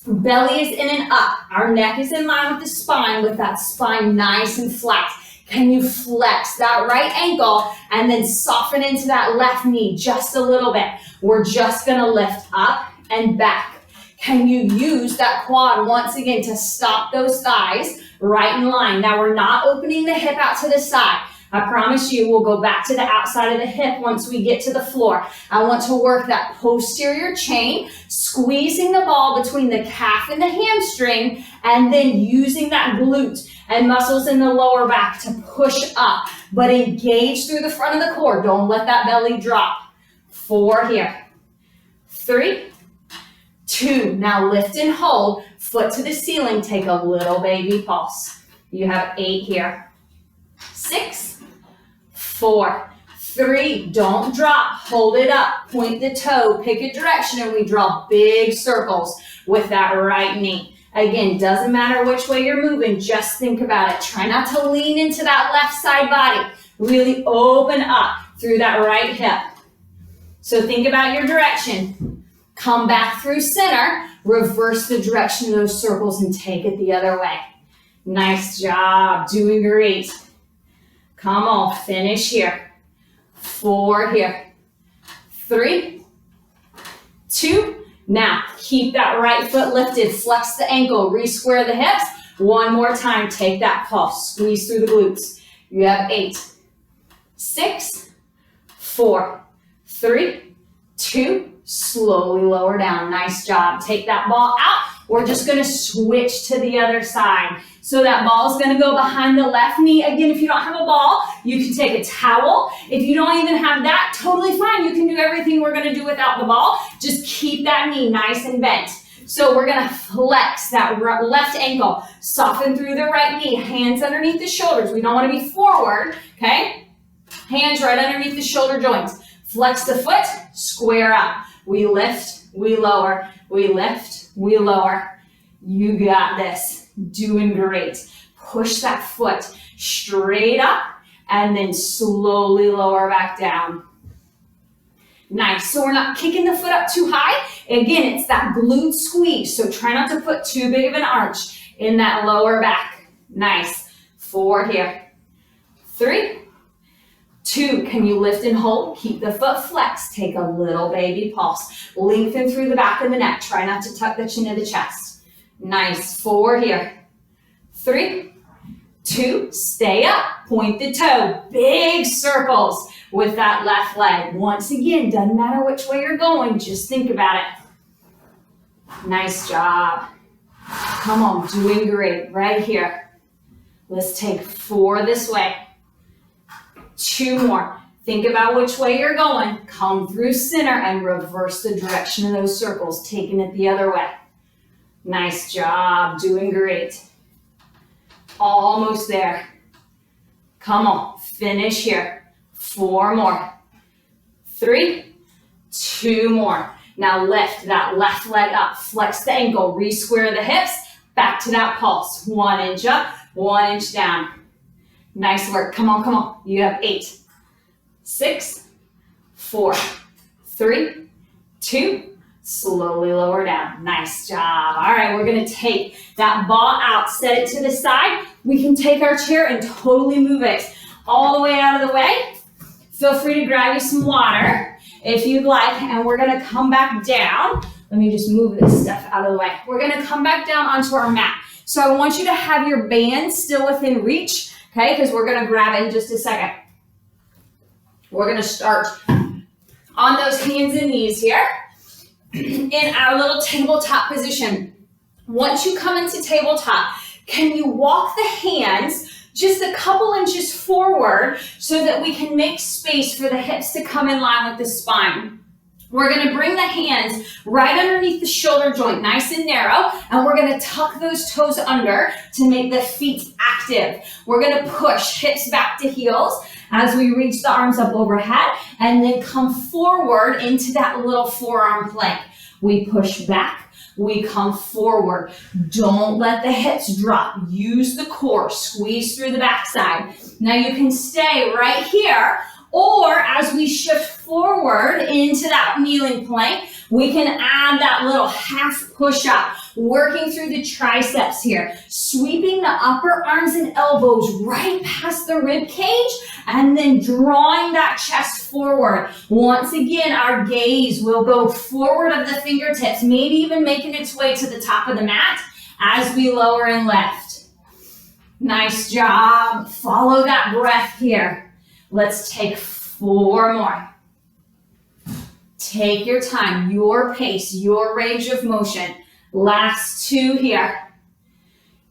Belly is in and up. Our neck is in line with the spine, with that spine nice and flat. Can you flex that right ankle and then soften into that left knee just a little bit? We're just gonna lift up and back. Can you use that quad once again to stop those thighs right in line? Now we're not opening the hip out to the side. I promise you we'll go back to the outside of the hip once we get to the floor. I want to work that posterior chain, squeezing the ball between the calf and the hamstring, and then using that glute and muscles in the lower back to push up, but engage through the front of the core. Don't let that belly drop. 4 here. 3, 2, now lift and hold, foot to the ceiling, take a little baby pulse. You have 8 here. 6, 4, 3, don't drop, hold it up, point the toe, pick a direction, and we draw big circles with that right knee. Again, doesn't matter which way you're moving, just think about it. Try not to lean into that left side body. Really open up through that right hip. So think about your direction. Come back through center, reverse the direction of those circles and take it the other way. Nice job, doing great. Come on, finish here. 4 here. 3, 2, now keep that right foot lifted, flex the ankle, re-square the hips. One more time, take that pulse, squeeze through the glutes. You have 8, 6, 4, 3, 2, slowly lower down. Nice job. Take that ball out. We're just going to switch to the other side. So that ball is going to go behind the left knee. Again, if you don't have a ball, you can take a towel. If you don't even have that, totally fine. You can do everything we're going to do without the ball. Just keep that knee nice and bent. So we're going to flex that left ankle, soften through the right knee, hands underneath the shoulders. We don't want to be forward, okay? Hands right underneath the shoulder joints. Flex the foot, square up. We lift, we lower, we lift, we lower. You got this. Doing great. Push that foot straight up and then slowly lower back down. Nice. So we're not kicking the foot up too high. Again, it's that glute squeeze. So try not to put too big of an arch in that lower back. Nice. 4 here. 3, 2, can you lift and hold? Keep the foot flexed. Take a little baby pulse. Lengthen through the back of the neck. Try not to tuck the chin to the chest. Nice. 4 here. 3, 2, stay up. Point the toe. Big circles with that left leg. Once again, doesn't matter which way you're going. Just think about it. Nice job. Come on, doing great. Right here. Let's take 4 this way. 2 more. Think about which way you're going. Come through center and reverse the direction of those circles, taking it the other way. Nice job, doing great. Almost there. Come on, finish here. 4 more. 3, 2 more. Now lift that left leg up, flex the ankle, re-square the hips, back to that pulse. 1 inch up, 1 inch down. Nice work, come on, come on. You have 8, 6, 4, 3, 2, slowly lower down. Nice job. All right, we're gonna take that ball out, set it to the side. We can take our chair and totally move it all the way out of the way. Feel free to grab you some water if you'd like, and we're gonna come back down. Let me just move this stuff out of the way. We're gonna come back down onto our mat. So I want you to have your band still within reach, okay? Because we're gonna grab it in just a second. We're gonna start on those hands and knees here in our little tabletop position. Once you come into tabletop, can you walk the hands just a couple inches forward so that we can make space for the hips to come in line with the spine? We're going to bring the hands right underneath the shoulder joint, nice and narrow, and we're going to tuck those toes under to make the feet active. We're going to push hips back to heels as we reach the arms up overhead, and then come forward into that little forearm plank. We push back, we come forward. Don't let the hips drop. Use the core, squeeze through the backside. Now you can stay right here, or as we shift forward into that kneeling plank, we can add that little half push-up, working through the triceps here, sweeping the upper arms and elbows right past the rib cage, and then drawing that chest forward. Once again, our gaze will go forward of the fingertips, maybe even making its way to the top of the mat as we lower and lift. Nice job. Follow that breath here. Let's take 4 more. Take your time, your pace, your range of motion. Last 2 here.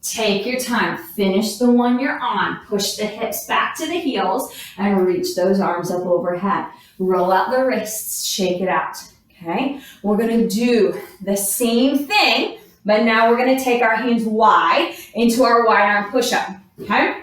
Take your time. Finish the one you're on. Push the hips back to the heels and reach those arms up overhead. Roll out the wrists, shake it out. Okay? We're going to do the same thing, but now we're going to take our hands wide into our wide arm push-up. Okay?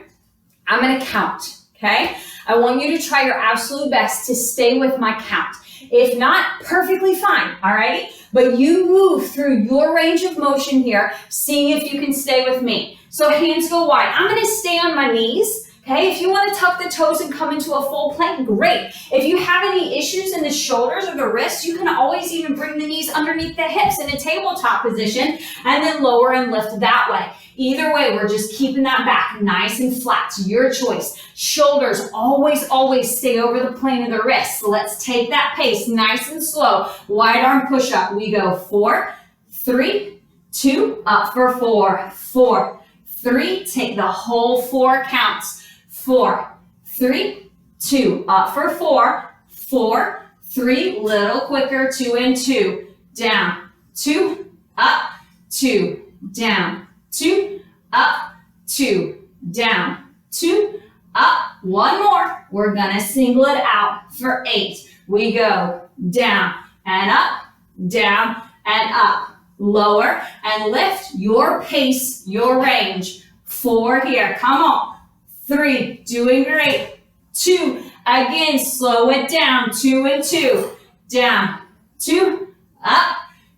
I'm going to count. Okay? I want you to try your absolute best to stay with my count. If not, perfectly fine, all right? But you move through your range of motion here, seeing if you can stay with me. So hands go wide. I'm gonna stay on my knees, okay? If you wanna tuck the toes and come into a full plank, great. If you have any issues in the shoulders or the wrists, you can always even bring the knees underneath the hips in a tabletop position and then lower and lift that way. Either way, we're just keeping that back nice and flat. It's your choice. Shoulders always stay over the plane of the wrists. Let's take that pace nice and slow. Wide arm push up. We go 4, 3, 2, up for 4, 4, 3. Take the whole 4 counts. 4, 3, 2, up for 4, 4, 3. Little quicker. 2 and 2. Down, 2, up, 2, down. 2, up, 2, down, 2, up. 1 more. We're gonna single it out for 8. We go down and up, down and up. Lower and lift your pace, your range. 4 here. Come on. 3, doing great. 2, again, slow it down. 2 and 2, down, 2, up,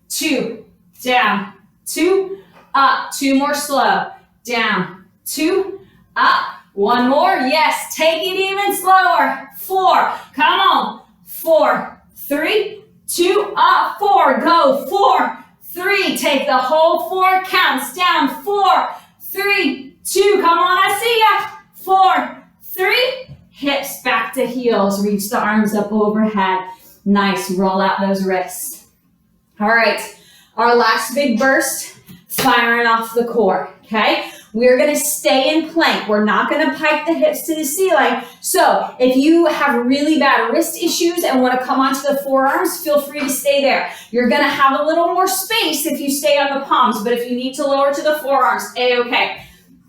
2, down, 2, up. 2 more slow. Down, 2, up. 1 more. Yes, take it even slower. 4, come on. 4, 3, 2, up. 4, go. 4, 3, take the whole 4 counts. Down, 4, 3, 2, come on, I see ya. 4, 3, hips back to heels. Reach the arms up overhead. Nice, roll out those wrists. All right, our last big burst. Firing off the core, okay? We're gonna stay in plank. We're not gonna pike the hips to the ceiling. So if you have really bad wrist issues and wanna come onto the forearms, feel free to stay there. You're gonna have a little more space if you stay on the palms, but if you need to lower to the forearms, A-okay.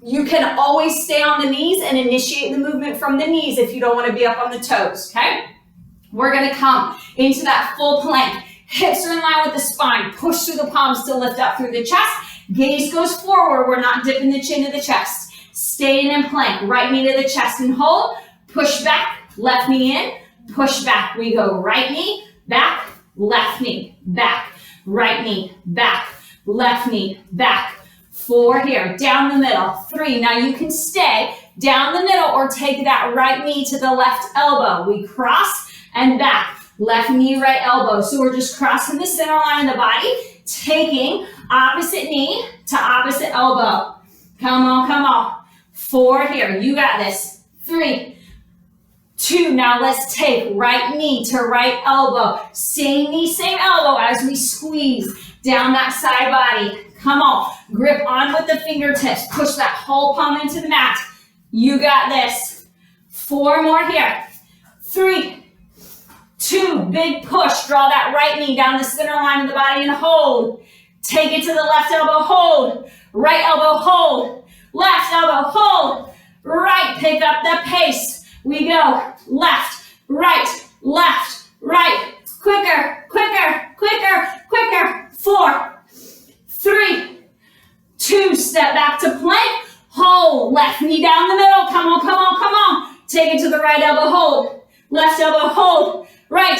You can always stay on the knees and initiate the movement from the knees if you don't wanna be up on the toes, okay? We're gonna come into that full plank. Hips are in line with the spine. Push through the palms to lift up through the chest. Gaze goes forward. We're not dipping the chin to the chest. Staying in plank. Right knee to the chest and hold. Push back. Left knee in. Push back. We go right knee, back, left knee, back, right knee, back, left knee, back. 4 here. Down the middle. 3. Now you can stay down the middle or take that right knee to the left elbow. We cross and back. Left knee, right elbow. So we're just crossing the center line of the body, taking opposite knee to opposite elbow. Come on, come on. 4 here. You got this. 3, 2. Now let's take right knee to right elbow. Same knee, same elbow as we squeeze down that side body. Come on. Grip on with the fingertips. Push that whole palm into the mat. You got this. 4 more here. 3, 2, big push. Draw that right knee down the center line of the body and hold. Take it to the left elbow, hold. Right elbow, hold. Left elbow, hold. Right, pick up the pace. We go left, right, quicker, quicker. step back to plank, hold, left knee down the middle, come on, come on, come on. Take it to the right elbow, hold, left elbow, hold, right,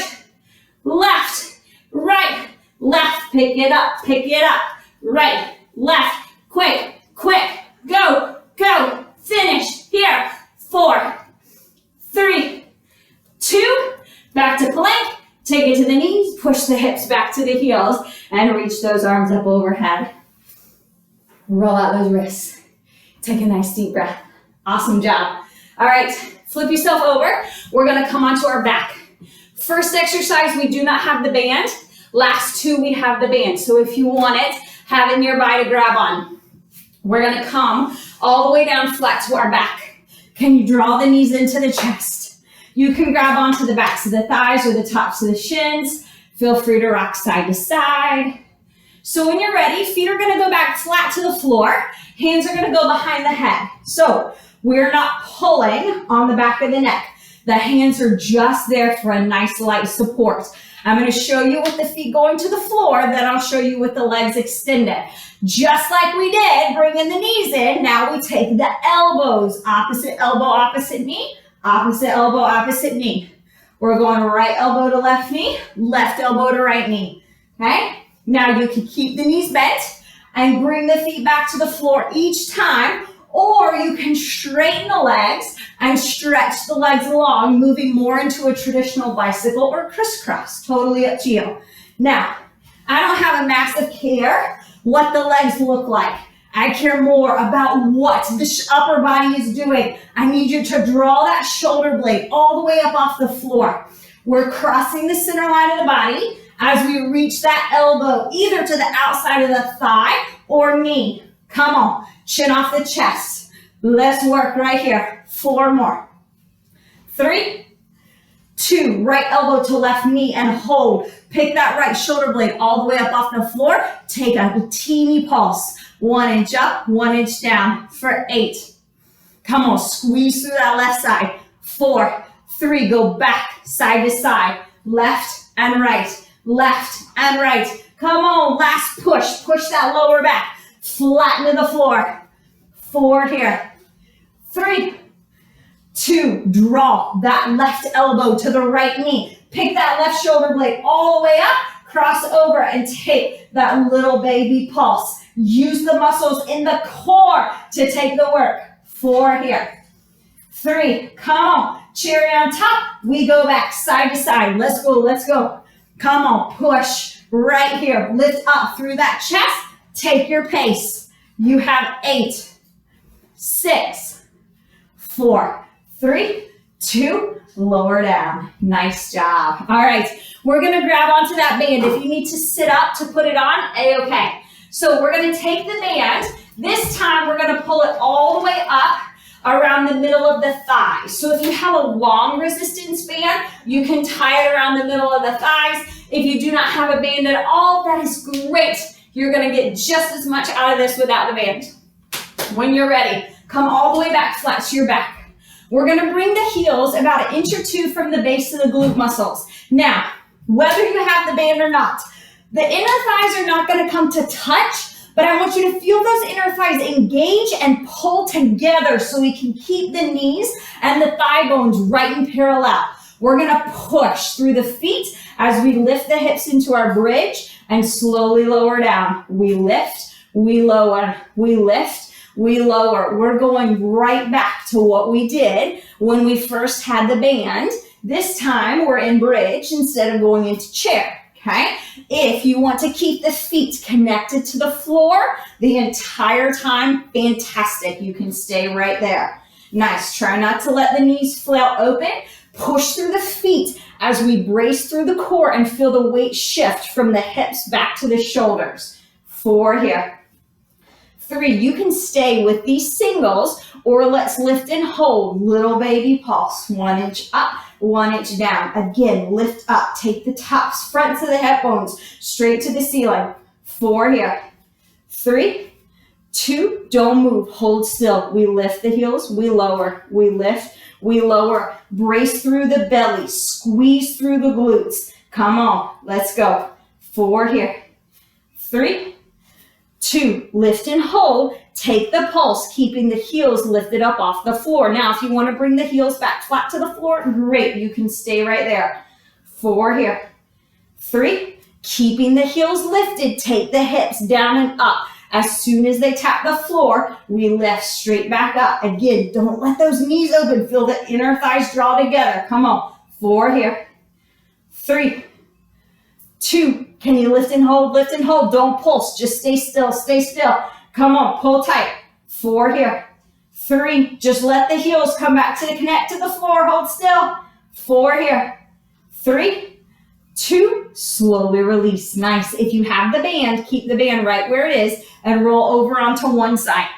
left, right, left, pick it up, right, left, quick, quick, go, go, finish, here, 4, 3, 2, back to plank, take it to the knees, push the hips back to the heels, and reach those arms up overhead. Roll out those wrists. Take a nice deep breath. Awesome job. All right, flip yourself over. We're gonna come onto our back. First exercise, we do not have the band. Last two, we have the band. So if you want it, have it nearby to grab on. We're gonna come all the way down flat to our back. Can you draw the knees into the chest? You can grab onto the backs of the thighs or the tops of the shins. Feel free to rock side to side. So when you're ready, feet are gonna go back flat to the floor. Hands are gonna go behind the head. So we're not pulling on the back of the neck. The hands are just there for a nice light support. I'm gonna show you with the feet going to the floor, then I'll show you with the legs extended. Just like we did, bringing the knees in, now we take the elbows, opposite elbow, opposite knee, opposite elbow, opposite knee. We're going right elbow to left knee, left elbow to right knee, okay? Now you can keep the knees bent and bring the feet back to the floor each time, or you can straighten the legs and stretch the legs along, moving more into a traditional bicycle or crisscross, totally up to you. Now, I don't have a massive care what the legs look like. I care more about what the upper body is doing. I need you to draw that shoulder blade all the way up off the floor. We're crossing the center line of the body as we reach that elbow, either to the outside of the thigh or knee. Come on, chin off the chest. Let's work right here. 4 more. 3, 2, right elbow to left knee and hold. Pick that right shoulder blade all the way up off the floor. Take a teeny pulse. 1 inch up, 1 inch down for 8. Come on, squeeze through that left side. 4, 3, go back, side to side, left and right. Left and right. Come on, last push. Push that lower back. Flatten to the floor. 4 here. 3, 2, draw that left elbow to the right knee. Pick that left shoulder blade all the way up. Cross over and take that little baby pulse. Use the muscles in the core to take the work. 4 here. 3, come on. Cherry on top. We go back side to side. Let's go, let's go. Come on, push right here. Lift up through that chest. Take your pace. You have 8, 6, 4, 3, 2, lower down. Nice job. All right, we're gonna grab onto that band. If you need to sit up to put it on, A-okay. So we're gonna take the band. This time we're gonna pull it all the way up around the middle of the thigh. So if you have a long resistance band, you can tie it around the middle of the thighs. If you do not have a band at all, that is great. You're gonna get just as much out of this without the band. When you're ready, come all the way back flat to your back. We're gonna bring the heels about 1 inch or 2 from the base of the glute muscles. Now, whether you have the band or not, the inner thighs are not gonna come to touch, but I want you to feel those inner thighs engage and pull together so we can keep the knees and the thigh bones right in parallel. We're gonna push through the feet as we lift the hips into our bridge and slowly lower down. We lift, we lower, we lift, we lower. We're going right back to what we did when we first had the band. This time we're in bridge instead of going into chair. Okay, if you want to keep the feet connected to the floor the entire time, fantastic. You can stay right there. Nice. Try not to let the knees flail open. Push through the feet as we brace through the core and feel the weight shift from the hips back to the shoulders. 4 here. 3, you can stay with these singles, or let's lift and hold. Little baby pulse. 1 inch up, 1 inch down. Again, lift up. Take the tops, fronts of the hip bones straight to the ceiling. 4 here. 3, 2, don't move. Hold still. We lift the heels. We lower. We lift. We lower. Brace through the belly. Squeeze through the glutes. Come on. Let's go. 4 here. 3, 2, lift and hold. Take the pulse, keeping the heels lifted up off the floor. Now, if you want to bring the heels back flat to the floor, great. You can stay right there. 4 here. 3, keeping the heels lifted. Take the hips down and up. As soon as they tap the floor, we lift straight back up. Again, don't let those knees open. Feel the inner thighs draw together. Come on. 4 here. 3, 2, can you lift and hold, lift and hold. Don't pulse, just stay still, stay still. Come on, pull tight. 4 here. 3, just let the heels come back to the connect to the floor, hold still. 4 here. 3, 2, slowly release. Nice. If you have the band, keep the band right where it is and roll over onto one side.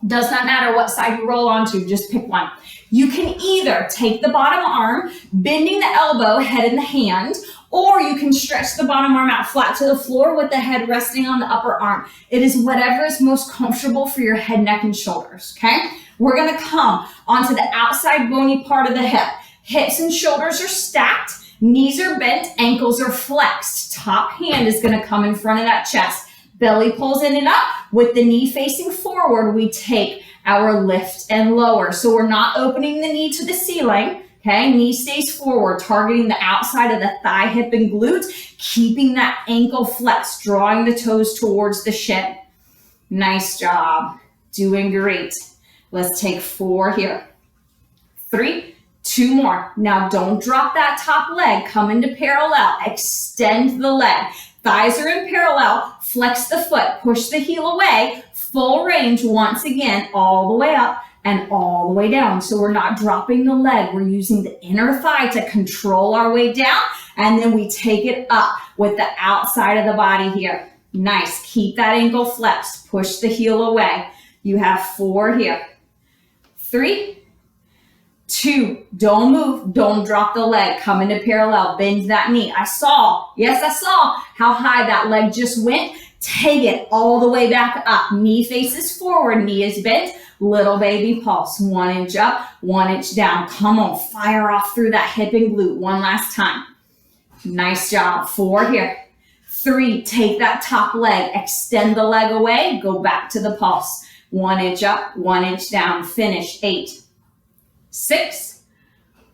Does not matter what side you roll onto, just pick one. You can either take the bottom arm, bending the elbow, head in the hand, or you can stretch the bottom arm out flat to the floor with the head resting on the upper arm. It is whatever is most comfortable for your head, neck, and shoulders, okay? We're gonna come onto the outside bony part of the hip. Hips and shoulders are stacked, knees are bent, ankles are flexed. Top hand is gonna come in front of that chest. Belly pulls in and up. With the knee facing forward, we take our lift and lower. So we're not opening the knee to the ceiling. Okay, knee stays forward, targeting the outside of the thigh, hip, and glutes, keeping that ankle flexed, drawing the toes towards the shin. Nice job. Doing great. Let's take 4 here. 3, 2 more. Now don't drop that top leg. Come into parallel. Extend the leg. Thighs are in parallel. Flex the foot. Push the heel away. Full range once again, all the way up and all the way down. So we're not dropping the leg. We're using the inner thigh to control our way down, and then we take it up with the outside of the body here. Nice. Keep that ankle flexed. Push the heel away. You have 4 here. 3, 2, don't move. Don't drop the leg. Come into parallel. Bend that knee. I saw how high that leg just went. Take it all the way back up. Knee faces forward. Knee is bent. Little baby pulse. 1 inch up, 1 inch down. Come on, fire off through that hip and glute. One last time. Nice job. 4 here. 3, take that top leg. Extend the leg away. Go back to the pulse. 1 inch up, 1 inch down. Finish. 8, 6,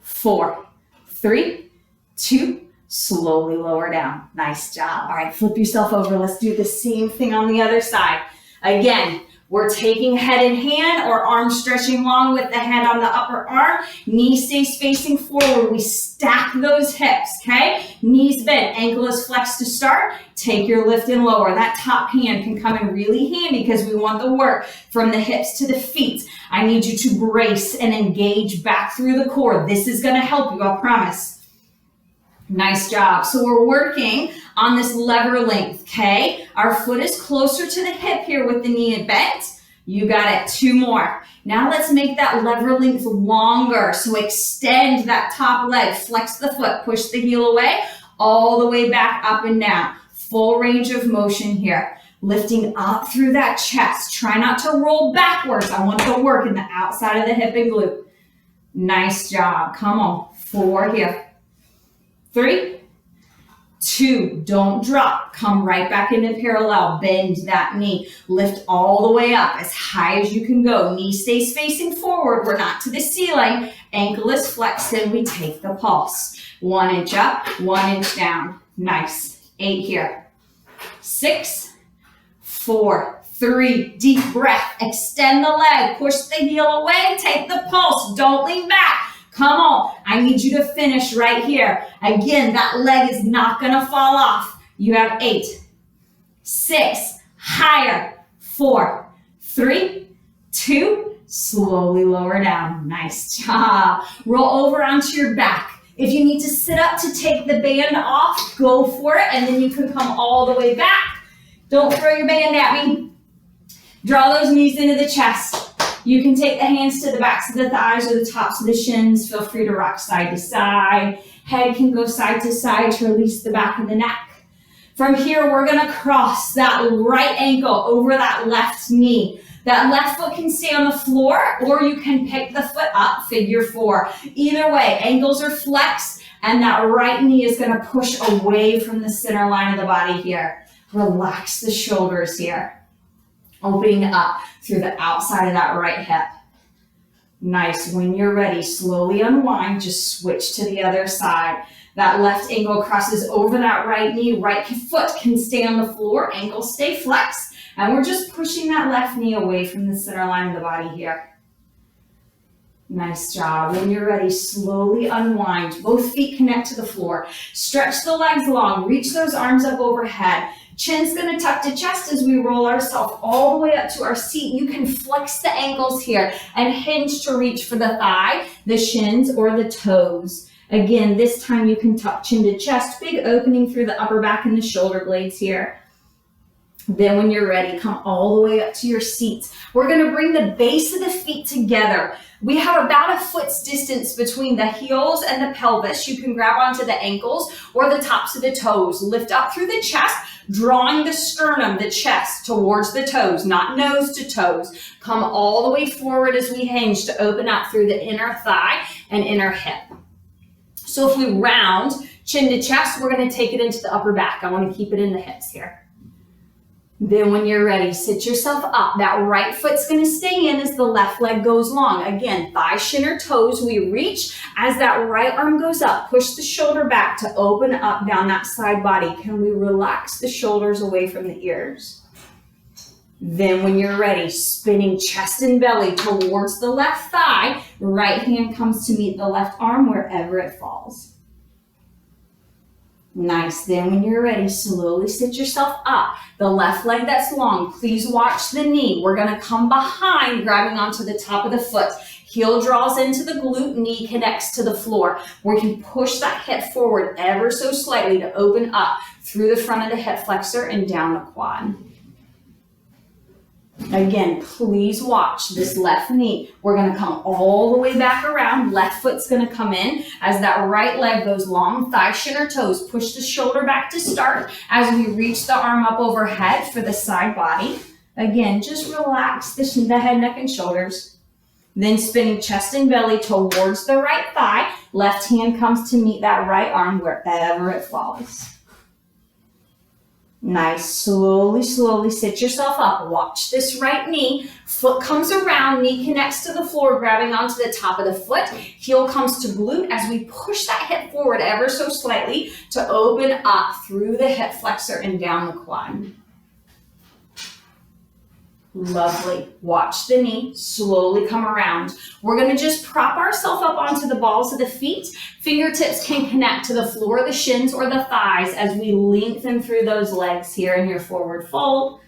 4, 3, 2, slowly lower down. Nice job. All right, flip yourself over. Let's do the same thing on the other side. Again, we're taking head in hand or arm stretching long with the head on the upper arm. Knee stays facing forward. We stack those hips, okay? Knees bent, ankle is flexed to start. Take your lift and lower. That top hand can come in really handy because we want the work from the hips to the feet. I need you to brace and engage back through the core. This is gonna help you, I promise. Nice job. So we're working on this lever length, okay? Our foot is closer to the hip here with the knee bent. You got it. 2 more. Now let's make that lever length longer. So extend that top leg, flex the foot, push the heel away, all the way back up and down. Full range of motion here. Lifting up through that chest. Try not to roll backwards. I want the work in the outside of the hip and glute. Nice job. Come on. 4 here. 3, 2, don't drop. Come right back into parallel. Bend that knee. Lift all the way up as high as you can go. Knee stays facing forward. We're not to the ceiling. Ankle is flexed and we take the pulse. 1 inch up, 1 inch down. Nice. 8 here. 6, 4, 3, deep breath. Extend the leg. Push the heel away. Take the pulse. Don't lean back. Come on, I need you to finish right here. Again, that leg is not gonna fall off. You have 8, 6, higher, 4, 3, 2, slowly lower down. Nice job. Roll over onto your back. If you need to sit up to take the band off, go for it, and then you can come all the way back. Don't throw your band at me. Draw those knees into the chest. You can take the hands to the backs of the thighs or the tops of the shins. Feel free to rock side to side. Head can go side to side to release the back of the neck. From here, we're gonna cross that right ankle over that left knee. That left foot can stay on the floor, or you can pick the foot up, figure 4. Either way, ankles are flexed, and that right knee is gonna push away from the center line of the body here. Relax the shoulders here. Opening up through the outside of that right hip. Nice. When you're ready, slowly unwind. Just switch to the other side. That left ankle crosses over that right knee. Right foot can stay on the floor. Ankles stay flexed. And we're just pushing that left knee away from the center line of the body here. Nice job. When you're ready, slowly unwind. Both feet connect to the floor. Stretch the legs long. Reach those arms up overhead. Chin's going to tuck to chest as we roll ourselves all the way up to our seat. You can flex the ankles here and hinge to reach for the thigh, the shins, or the toes. Again, this time you can tuck chin to chest. Big opening through the upper back and the shoulder blades here. Then when you're ready, come all the way up to your seat. We're going to bring the base of the feet together. We have about a foot's distance between the heels and the pelvis. You can grab onto the ankles or the tops of the toes. Lift up through the chest, drawing the sternum, the chest, towards the toes, not nose to toes. Come all the way forward as we hinge to open up through the inner thigh and inner hip. So if we round chin to chest, we're going to take it into the upper back. I want to keep it in the hips here. Then when you're ready, sit yourself up. That right foot's going to stay in as the left leg goes long. Again, thigh, shin, or toes. We reach as that right arm goes up. Push the shoulder back to open up down that side body. Can we relax the shoulders away from the ears? Then when you're ready, spinning chest and belly towards the left thigh. Right hand comes to meet the left arm wherever it falls. Nice. Then when you're ready, slowly sit yourself up. The left leg that's long, please watch the knee. We're going to come behind, grabbing onto the top of the foot. Heel draws into the glute, knee connects to the floor. We can push that hip forward ever so slightly to open up through the front of the hip flexor and down the quad. Again, please watch this left knee. We're going to come all the way back around. Left foot's going to come in as that right leg goes long. Thigh, shin, or toes. Push the shoulder back to start as we reach the arm up overhead for the side body. Again, just relax the head, neck, and shoulders. Then spinning chest and belly towards the right thigh. Left hand comes to meet that right arm wherever it falls. Nice. Slowly, slowly sit yourself up. Watch this right knee. Foot comes around, knee connects to the floor, grabbing onto the top of the foot. Heel comes to glute as we push that hip forward ever so slightly to open up through the hip flexor and down the quad. Lovely. Watch the knee. Slowly come around. We're going to just prop ourselves up onto the balls of the feet. Fingertips can connect to the floor, the shins, or the thighs as we lengthen through those legs here in your forward fold.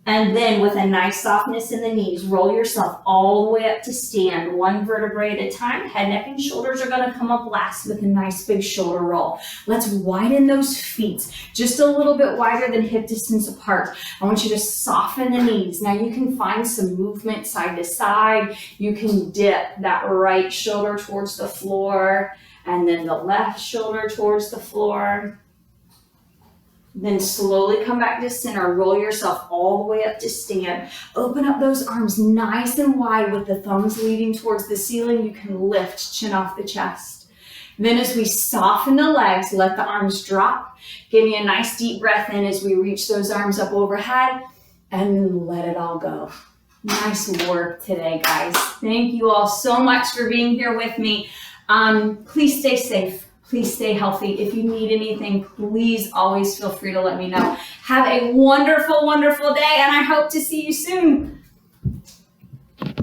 And then with a nice softness in the knees, roll yourself all the way up to stand, one vertebrae at a time. Head, neck, and shoulders are going to come up last with a nice big shoulder roll. Let's widen those feet just a little bit wider than hip distance apart. I want you to soften the knees. Now you can find some movement side to side. You can dip that right shoulder towards the floor and then the left shoulder towards the floor. Then slowly come back to center. Roll yourself all the way up to stand. Open up those arms nice and wide with the thumbs leading towards the ceiling. You can lift chin off the chest. Then as we soften the legs, let the arms drop. Give me a nice deep breath in as we reach those arms up overhead and then let it all go. Nice work today, guys. Thank you all so much for being here with me. Please stay safe. Please stay healthy. If you need anything, please always feel free to let me know. Have a wonderful, wonderful day, and I hope to see you soon.